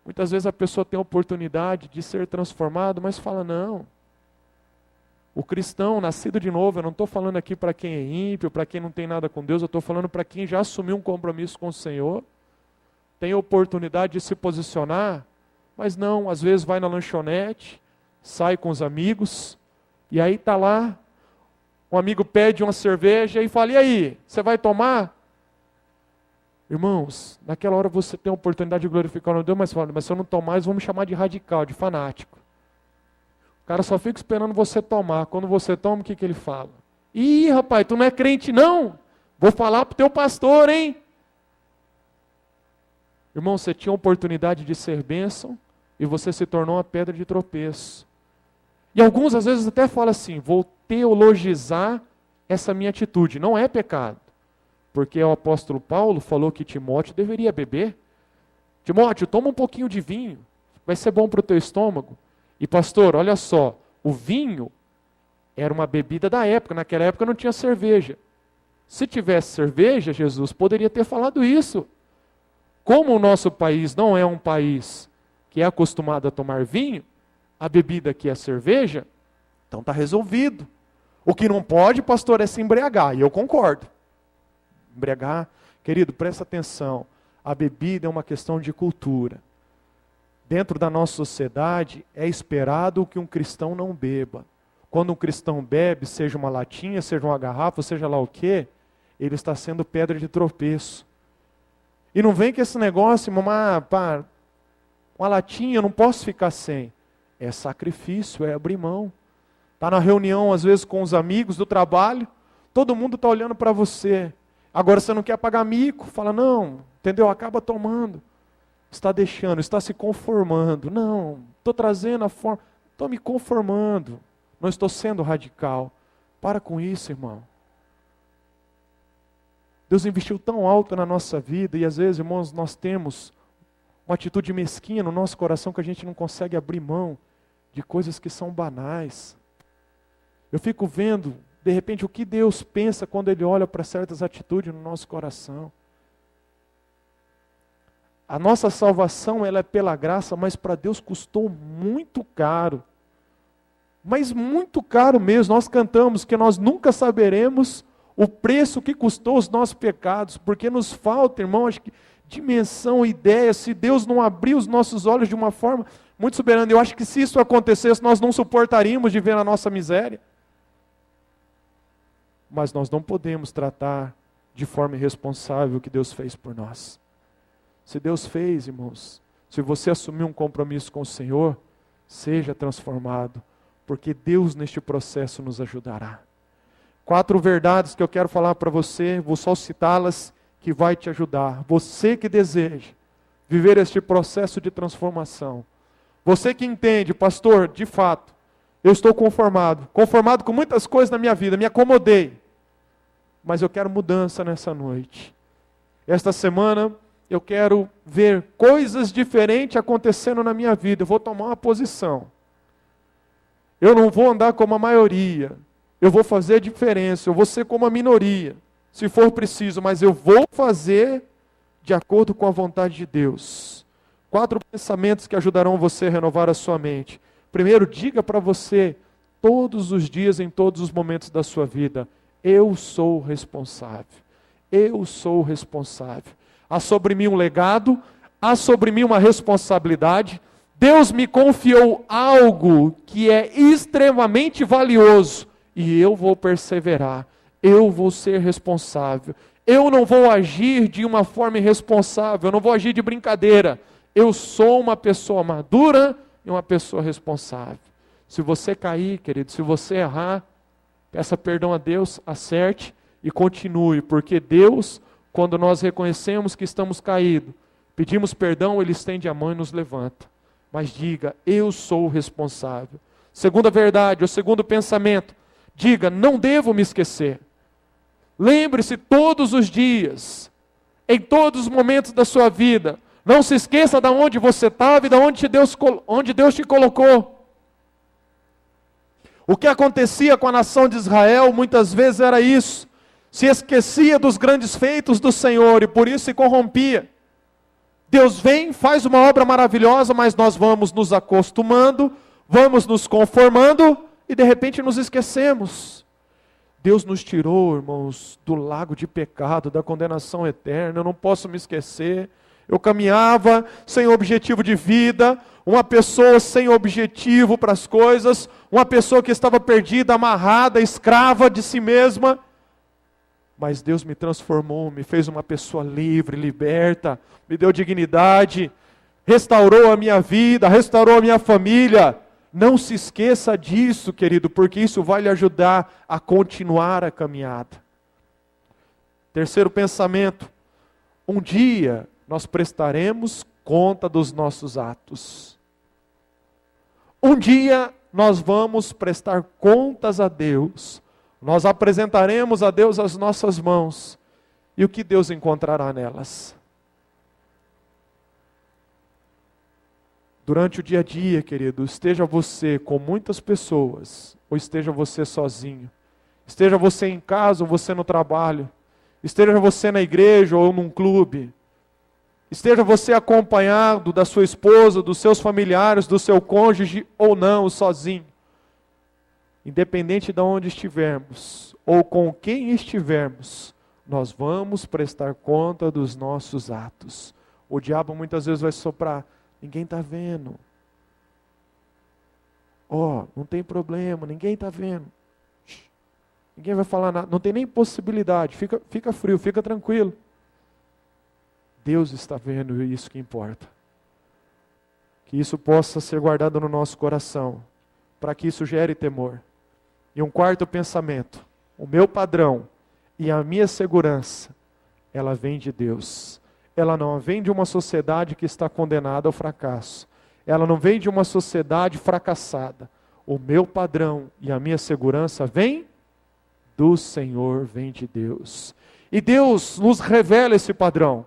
Muitas vezes a pessoa tem a oportunidade de ser transformado, mas fala, não. O cristão, nascido de novo, eu não estou falando aqui para quem é ímpio, para quem não tem nada com Deus, eu estou falando para quem já assumiu um compromisso com o Senhor, tem a oportunidade de se posicionar, mas não, às vezes vai na lanchonete, sai com os amigos, e aí está lá, um amigo pede uma cerveja e fala, e aí, você vai tomar? Irmãos, naquela hora você tem a oportunidade de glorificar o nome de Deus, mas fala, mas se eu não tomar, eles vão me chamar de radical, de fanático. O cara só fica esperando você tomar. Quando você toma, o que ele fala? Ih, rapaz, tu não é crente não? Vou falar para o teu pastor, hein? Irmão, você tinha a oportunidade de ser bênção e você se tornou uma pedra de tropeço. E alguns às vezes até falam assim, vou teologizar essa minha atitude. Não é pecado. Porque o apóstolo Paulo falou que Timóteo deveria beber. Timóteo, toma um pouquinho de vinho. Vai ser bom para o teu estômago. E pastor, olha só, o vinho era uma bebida da época. Naquela época não tinha cerveja. Se tivesse cerveja, Jesus poderia ter falado isso. Como o nosso país não é um país que é acostumado a tomar vinho, a bebida aqui é cerveja, então está resolvido. O que não pode, pastor, é se embriagar, e eu concordo. Embriagar, querido, presta atenção, a bebida é uma questão de cultura. Dentro da nossa sociedade, é esperado que um cristão não beba. Quando um cristão bebe, seja uma latinha, seja uma garrafa, seja lá o quê, ele está sendo pedra de tropeço. E não vem com esse negócio, uma latinha, eu não posso ficar sem. É sacrifício, é abrir mão. Está na reunião, às vezes, com os amigos do trabalho, todo mundo está olhando para você. Agora você não quer pagar mico, fala, não, entendeu? Acaba tomando. Está deixando, está se conformando. Não, estou trazendo a forma, estou me conformando. Não estou sendo radical. Para com isso, irmão. Deus investiu tão alto na nossa vida e às vezes, irmãos, nós temos uma atitude mesquinha no nosso coração que a gente não consegue abrir mão de coisas que são banais. Eu fico vendo, de repente, o que Deus pensa quando Ele olha para certas atitudes no nosso coração. A nossa salvação, ela é pela graça, mas para Deus custou muito caro. Mas muito caro mesmo. Nós cantamos que nós nunca saberemos o preço que custou os nossos pecados, porque nos falta, irmão, acho que dimensão, ideia, se Deus não abrir os nossos olhos de uma forma muito soberana, eu acho que se isso acontecesse, nós não suportaríamos de ver a nossa miséria. Mas nós não podemos tratar de forma irresponsável o que Deus fez por nós. Se Deus fez, irmãos, se você assumir um compromisso com o Senhor, seja transformado, porque Deus neste processo nos ajudará. 4 verdades que eu quero falar para você, vou só citá-las, que vai te ajudar. Você que deseja viver este processo de transformação. Você que entende, pastor, de fato, eu estou conformado com muitas coisas na minha vida, me acomodei. Mas eu quero mudança nessa noite. Esta semana eu quero ver coisas diferentes acontecendo na minha vida. Eu vou tomar uma posição. Eu não vou andar como a maioria. Eu vou fazer a diferença, eu vou ser como a minoria, se for preciso, mas eu vou fazer de acordo com a vontade de Deus. 4 pensamentos que ajudarão você a renovar a sua mente. Primeiro, diga para você, todos os dias, em todos os momentos da sua vida, eu sou responsável. eu sou responsável. Há sobre mim um legado, há sobre mim uma responsabilidade. Deus me confiou algo que é extremamente valioso e eu vou perseverar, eu vou ser responsável. Eu não vou agir de uma forma irresponsável, eu não vou agir de brincadeira. Eu sou uma pessoa madura e uma pessoa responsável. Se você cair, querido, se você errar, peça perdão a Deus, acerte e continue, porque Deus, quando nós reconhecemos que estamos caídos, pedimos perdão, Ele estende a mão e nos levanta. Mas diga, eu sou o responsável. Segunda verdade, o segundo pensamento, diga, não devo me esquecer. Lembre-se todos os dias, em todos os momentos da sua vida, não se esqueça de onde você estava e de onde Deus te colocou. O que acontecia com a nação de Israel muitas vezes era isso, se esquecia dos grandes feitos do Senhor e por isso se corrompia. Deus vem, faz uma obra maravilhosa, mas nós vamos nos acostumando, vamos nos conformando e de repente nos esquecemos. Deus nos tirou, irmãos, do lago de pecado, da condenação eterna. Eu não posso me esquecer. Eu caminhava sem objetivo de vida, uma pessoa sem objetivo para as coisas, uma pessoa que estava perdida, amarrada, escrava de si mesma. Mas Deus me transformou, me fez uma pessoa livre, liberta, me deu dignidade, restaurou a minha vida, restaurou a minha família. Não se esqueça disso, querido, porque isso vai lhe ajudar a continuar a caminhada. Terceiro pensamento, um dia nós prestaremos conta dos nossos atos. Um dia nós vamos prestar contas a Deus. Nós apresentaremos a Deus as nossas mãos. E o que Deus encontrará nelas? Durante o dia a dia, querido, esteja você com muitas pessoas, ou esteja você sozinho. Esteja você em casa ou você no trabalho. Esteja você na igreja ou num clube. Esteja você acompanhado da sua esposa, dos seus familiares, do seu cônjuge ou não, sozinho. Independente de onde estivermos ou com quem estivermos, nós vamos prestar conta dos nossos atos. O diabo muitas vezes vai soprar, ninguém está vendo. Não tem problema, ninguém está vendo. Ninguém vai falar nada, não tem nem possibilidade, fica frio, fica tranquilo. Deus está vendo e isso que importa. Que isso possa ser guardado no nosso coração, para que isso gere temor. E um quarto pensamento, o meu padrão e a minha segurança, ela vem de Deus. Ela não vem de uma sociedade que está condenada ao fracasso. Ela não vem de uma sociedade fracassada. O meu padrão e a minha segurança vem do Senhor, vem de Deus. E Deus nos revela esse padrão.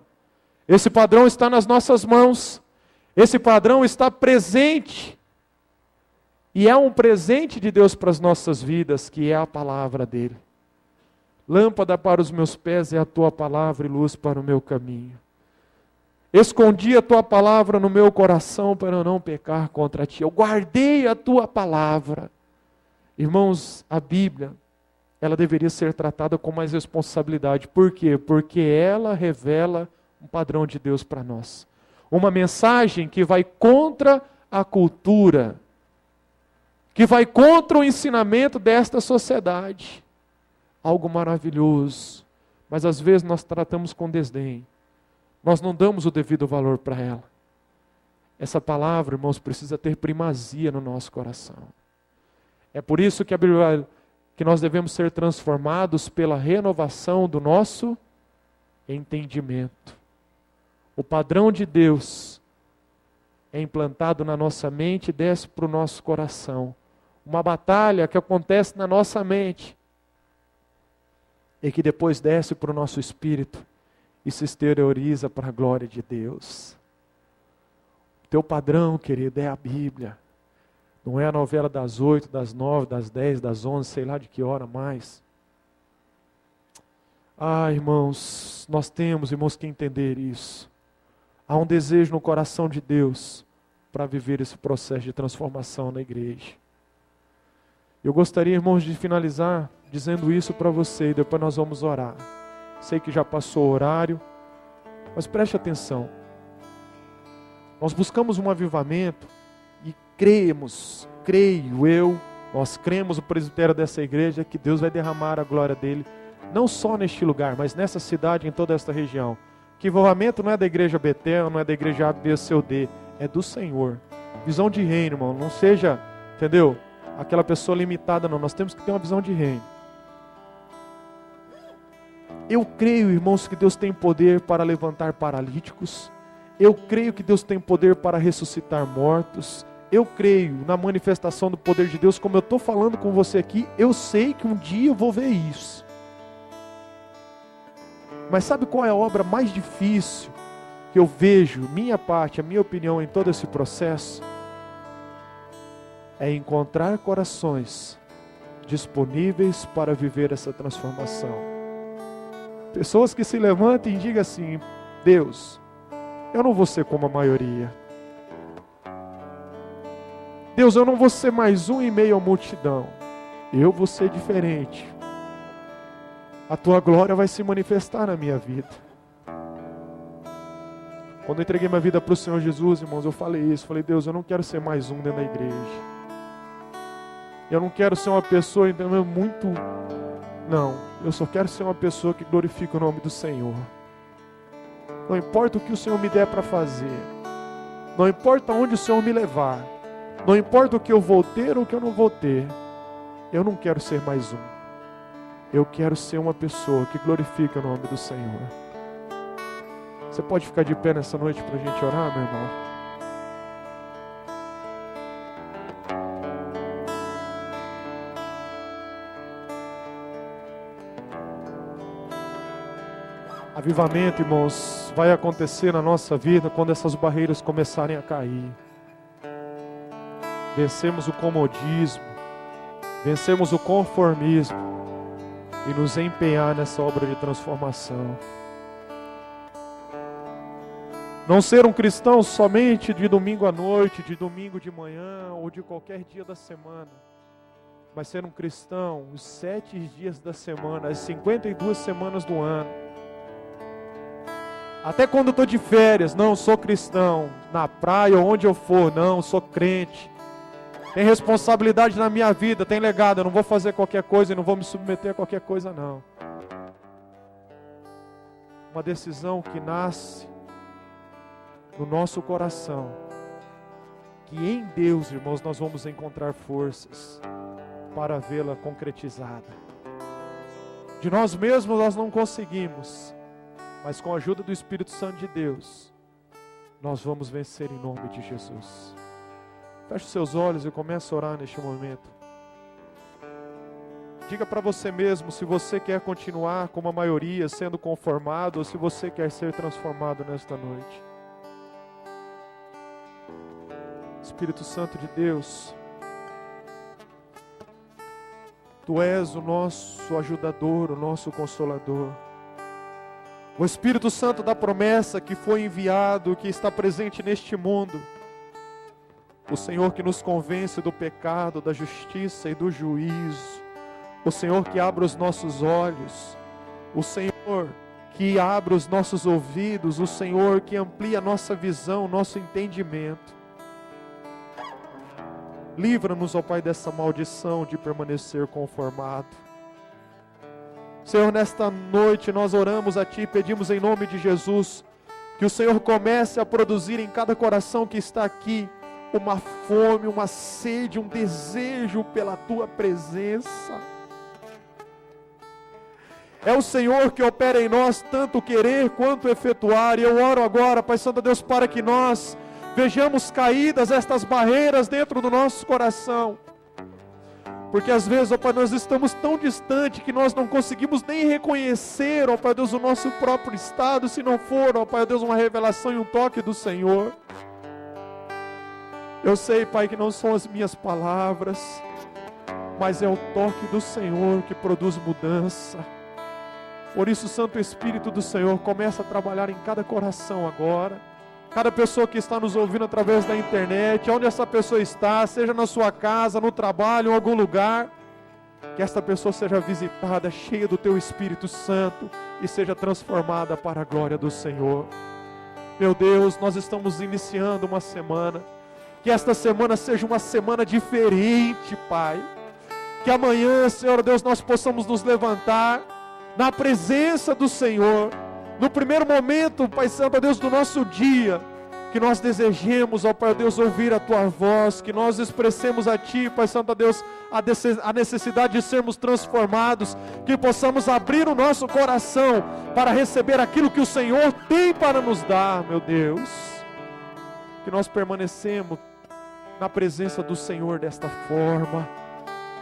Esse padrão está nas nossas mãos. Esse padrão está presente. E é um presente de Deus para as nossas vidas, que é a palavra dele. Lâmpada para os meus pés é a tua palavra e luz para o meu caminho. Escondi a tua palavra no meu coração para eu não pecar contra ti. Eu guardei a tua palavra. Irmãos, a Bíblia, ela deveria ser tratada com mais responsabilidade. Por quê? Porque ela revela um padrão de Deus para nós. Uma mensagem que vai contra a cultura, que vai contra o ensinamento desta sociedade. Algo maravilhoso, mas às vezes nós tratamos com desdém. Nós não damos o devido valor para ela. Essa palavra, irmãos, precisa ter primazia no nosso coração. É por isso que a Bíblia que nós devemos ser transformados pela renovação do nosso entendimento. O padrão de Deus é implantado na nossa mente e desce para o nosso coração. Uma batalha que acontece na nossa mente e que depois desce para o nosso espírito e se exterioriza para a glória de Deus. Teu padrão, querido, é a Bíblia. Não é a novela das 8, das 9, das 10, das 11, sei lá de que hora mais. Irmãos, nós temos, irmãos, que entender isso. Há um desejo no coração de Deus para viver esse processo de transformação na igreja. Eu gostaria, irmãos, de finalizar dizendo isso para você e depois nós vamos orar. Sei que já passou o horário, mas preste atenção. Nós buscamos um avivamento e nós cremos o presbitério dessa igreja que Deus vai derramar a glória dele, não só neste lugar, mas nessa cidade, em toda esta região. Que avivamento não é da igreja Betel, não é da igreja A, B, C ou D, é do Senhor. Visão de reino, irmão, não seja, entendeu? Aquela pessoa limitada, não. Nós temos que ter uma visão de reino. Eu creio, irmãos, que Deus tem poder para levantar paralíticos. Eu creio que Deus tem poder para ressuscitar mortos. Eu creio na manifestação do poder de Deus, como eu estou falando com você aqui. Eu sei que um dia eu vou ver isso. Mas sabe qual é a obra mais difícil que eu vejo, minha parte, a minha opinião em todo esse processo? É encontrar corações disponíveis para viver essa transformação. Pessoas que se levantem e digam assim: Deus, eu não vou ser como a maioria. Deus, eu não vou ser mais um em meio à multidão. Eu vou ser diferente. A tua glória vai se manifestar na minha vida. Quando eu entreguei minha vida para o Senhor Jesus, irmãos, eu falei isso. Falei, Deus, eu não quero ser mais um dentro da igreja. Eu não quero ser uma pessoa muito... Não, eu só quero ser uma pessoa que glorifica o nome do Senhor. Não importa o que o Senhor me der para fazer. Não importa onde o Senhor me levar. Não importa o que eu vou ter ou o que eu não vou ter. Eu não quero ser mais um. Eu quero ser uma pessoa que glorifica o nome do Senhor. Você pode ficar de pé nessa noite para a gente orar, meu irmão? Avivamento, irmãos, vai acontecer na nossa vida quando essas barreiras começarem a cair. Vencemos o comodismo, vencemos o conformismo e nos empenhar nessa obra de transformação. Não ser um cristão somente de domingo à noite, de domingo de manhã ou de qualquer dia da semana, mas ser um cristão os 7 dias da semana, as 52 semanas do ano. Até quando eu estou de férias, não, sou cristão. Na praia ou onde eu for, não, sou crente. Tem responsabilidade na minha vida, tem legado, eu não vou fazer qualquer coisa e não vou me submeter a qualquer coisa, não. Uma decisão que nasce no nosso coração, que em Deus, irmãos, nós vamos encontrar forças para vê-la concretizada. De nós mesmos nós não conseguimos, mas com a ajuda do Espírito Santo de Deus, nós vamos vencer em nome de Jesus. Feche os seus olhos e comece a orar neste momento. Diga para você mesmo se você quer continuar como a maioria, sendo conformado, ou se você quer ser transformado nesta noite. Espírito Santo de Deus, Tu és o nosso ajudador, o nosso consolador. O Espírito Santo da promessa que foi enviado, que está presente neste mundo. O Senhor que nos convence do pecado, da justiça e do juízo. O Senhor que abre os nossos olhos. O Senhor que abre os nossos ouvidos. O Senhor que amplia a nossa visão, nosso entendimento. Livra-nos, ó Pai, dessa maldição de permanecer conformado. Senhor, nesta noite nós oramos a Ti, pedimos em nome de Jesus, que o Senhor comece a produzir em cada coração que está aqui, uma fome, uma sede, um desejo pela Tua presença. É o Senhor que opera em nós tanto querer quanto efetuar, e eu oro agora, Pai Santo Deus, para que nós vejamos caídas estas barreiras dentro do nosso coração. Porque às vezes, ó Pai, nós estamos tão distante que nós não conseguimos nem reconhecer, ó Pai Deus, o nosso próprio estado, se não for, ó Pai Deus, uma revelação e um toque do Senhor. Eu sei, Pai, que não são as minhas palavras, mas é o toque do Senhor que produz mudança. Por isso, Santo Espírito do Senhor, começa a trabalhar em cada coração agora. Cada pessoa que está nos ouvindo através da internet, onde essa pessoa está, seja na sua casa, no trabalho, em algum lugar. que esta pessoa seja visitada, cheia do Teu Espírito Santo e seja transformada para a glória do Senhor. Meu Deus, nós estamos iniciando uma semana, que esta semana seja uma semana diferente, Pai. Que amanhã, Senhor Deus, nós possamos nos levantar na presença do Senhor, no primeiro momento, Pai Santo, Deus, do nosso dia, que nós desejemos, ó Pai Deus, ouvir a Tua voz, que nós expressemos a Ti, Pai Santo Deus, a necessidade de sermos transformados, que possamos abrir o nosso coração para receber aquilo que o Senhor tem para nos dar, meu Deus. Que nós permanecemos na presença do Senhor desta forma.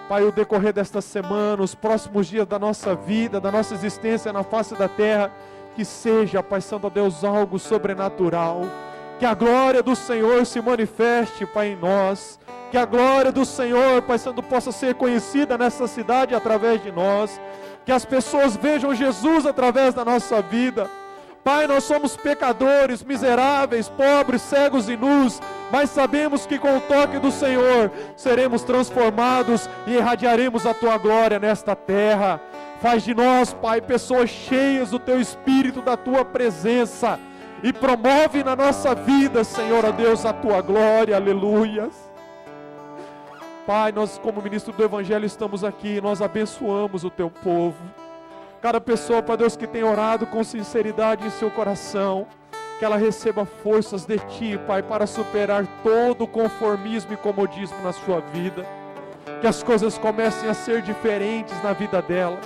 Pai, o decorrer desta semana, os próximos dias da nossa vida, da nossa existência na face da terra, que seja, Pai Santo Deus, algo sobrenatural. Que a glória do Senhor se manifeste, Pai, em nós. Que a glória do Senhor, Pai Santo, possa ser conhecida nessa cidade através de nós. Que as pessoas vejam Jesus através da nossa vida. Pai, nós somos pecadores, miseráveis, pobres, cegos e nus, mas sabemos que com o toque do Senhor seremos transformados e irradiaremos a Tua glória nesta terra. Faz de nós, Pai, pessoas cheias do Teu Espírito, da Tua presença, e promove na nossa vida, Senhor, ó Deus, a Tua glória, aleluias. Pai, nós como ministro do Evangelho estamos aqui, nós abençoamos o Teu povo. Cada pessoa, Pai Deus, que tem orado com sinceridade em seu coração, que ela receba forças de Ti, Pai, para superar todo o conformismo e comodismo na sua vida. Que as coisas comecem a ser diferentes na vida dela.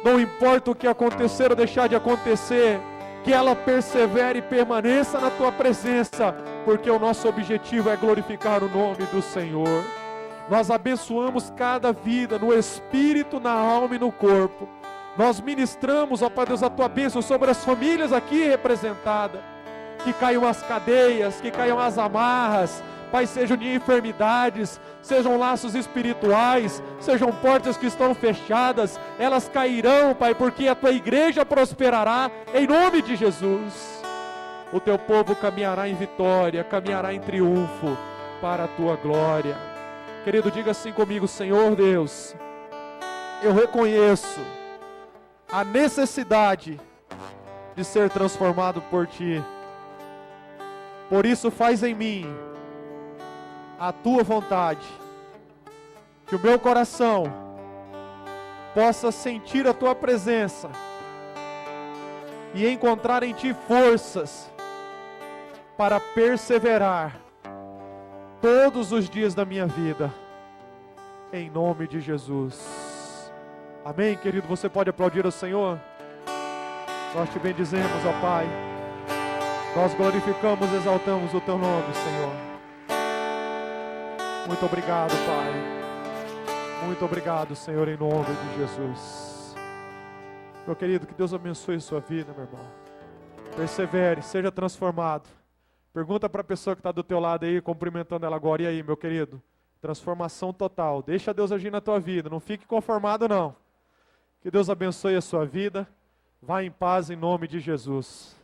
Não importa o que acontecer ou deixar de acontecer, que ela persevere e permaneça na Tua presença, porque o nosso objetivo é glorificar o nome do Senhor. Nós abençoamos cada vida no espírito, na alma e no corpo. Nós ministramos, ó Pai Deus, a Tua bênção sobre as famílias aqui representadas. Que caiam as cadeias, que caiam as amarras, Pai, sejam de enfermidades, sejam laços espirituais, sejam portas que estão fechadas, elas cairão, Pai, porque a Tua igreja prosperará, em nome de Jesus. O Teu povo caminhará em vitória, caminhará em triunfo, para a Tua glória. Querido, diga assim comigo: Senhor Deus, eu reconheço a necessidade de ser transformado por Ti. Por isso faz em mim a Tua vontade, que o meu coração possa sentir a Tua presença e encontrar em Ti forças para perseverar todos os dias da minha vida, em nome de Jesus. Amém, querido? Você pode aplaudir ao Senhor? Nós Te bendizemos, ó Pai. Nós glorificamos, exaltamos o Teu nome, Senhor. Muito obrigado, Pai. Muito obrigado, Senhor, em nome de Jesus. Meu querido, que Deus abençoe a sua vida, meu irmão. Persevere, seja transformado. Pergunta para a pessoa que está do teu lado aí, cumprimentando ela agora. E aí, meu querido? Transformação total. Deixa Deus agir na tua vida. Não fique conformado, não. Que Deus abençoe a sua vida. Vá em paz em nome de Jesus.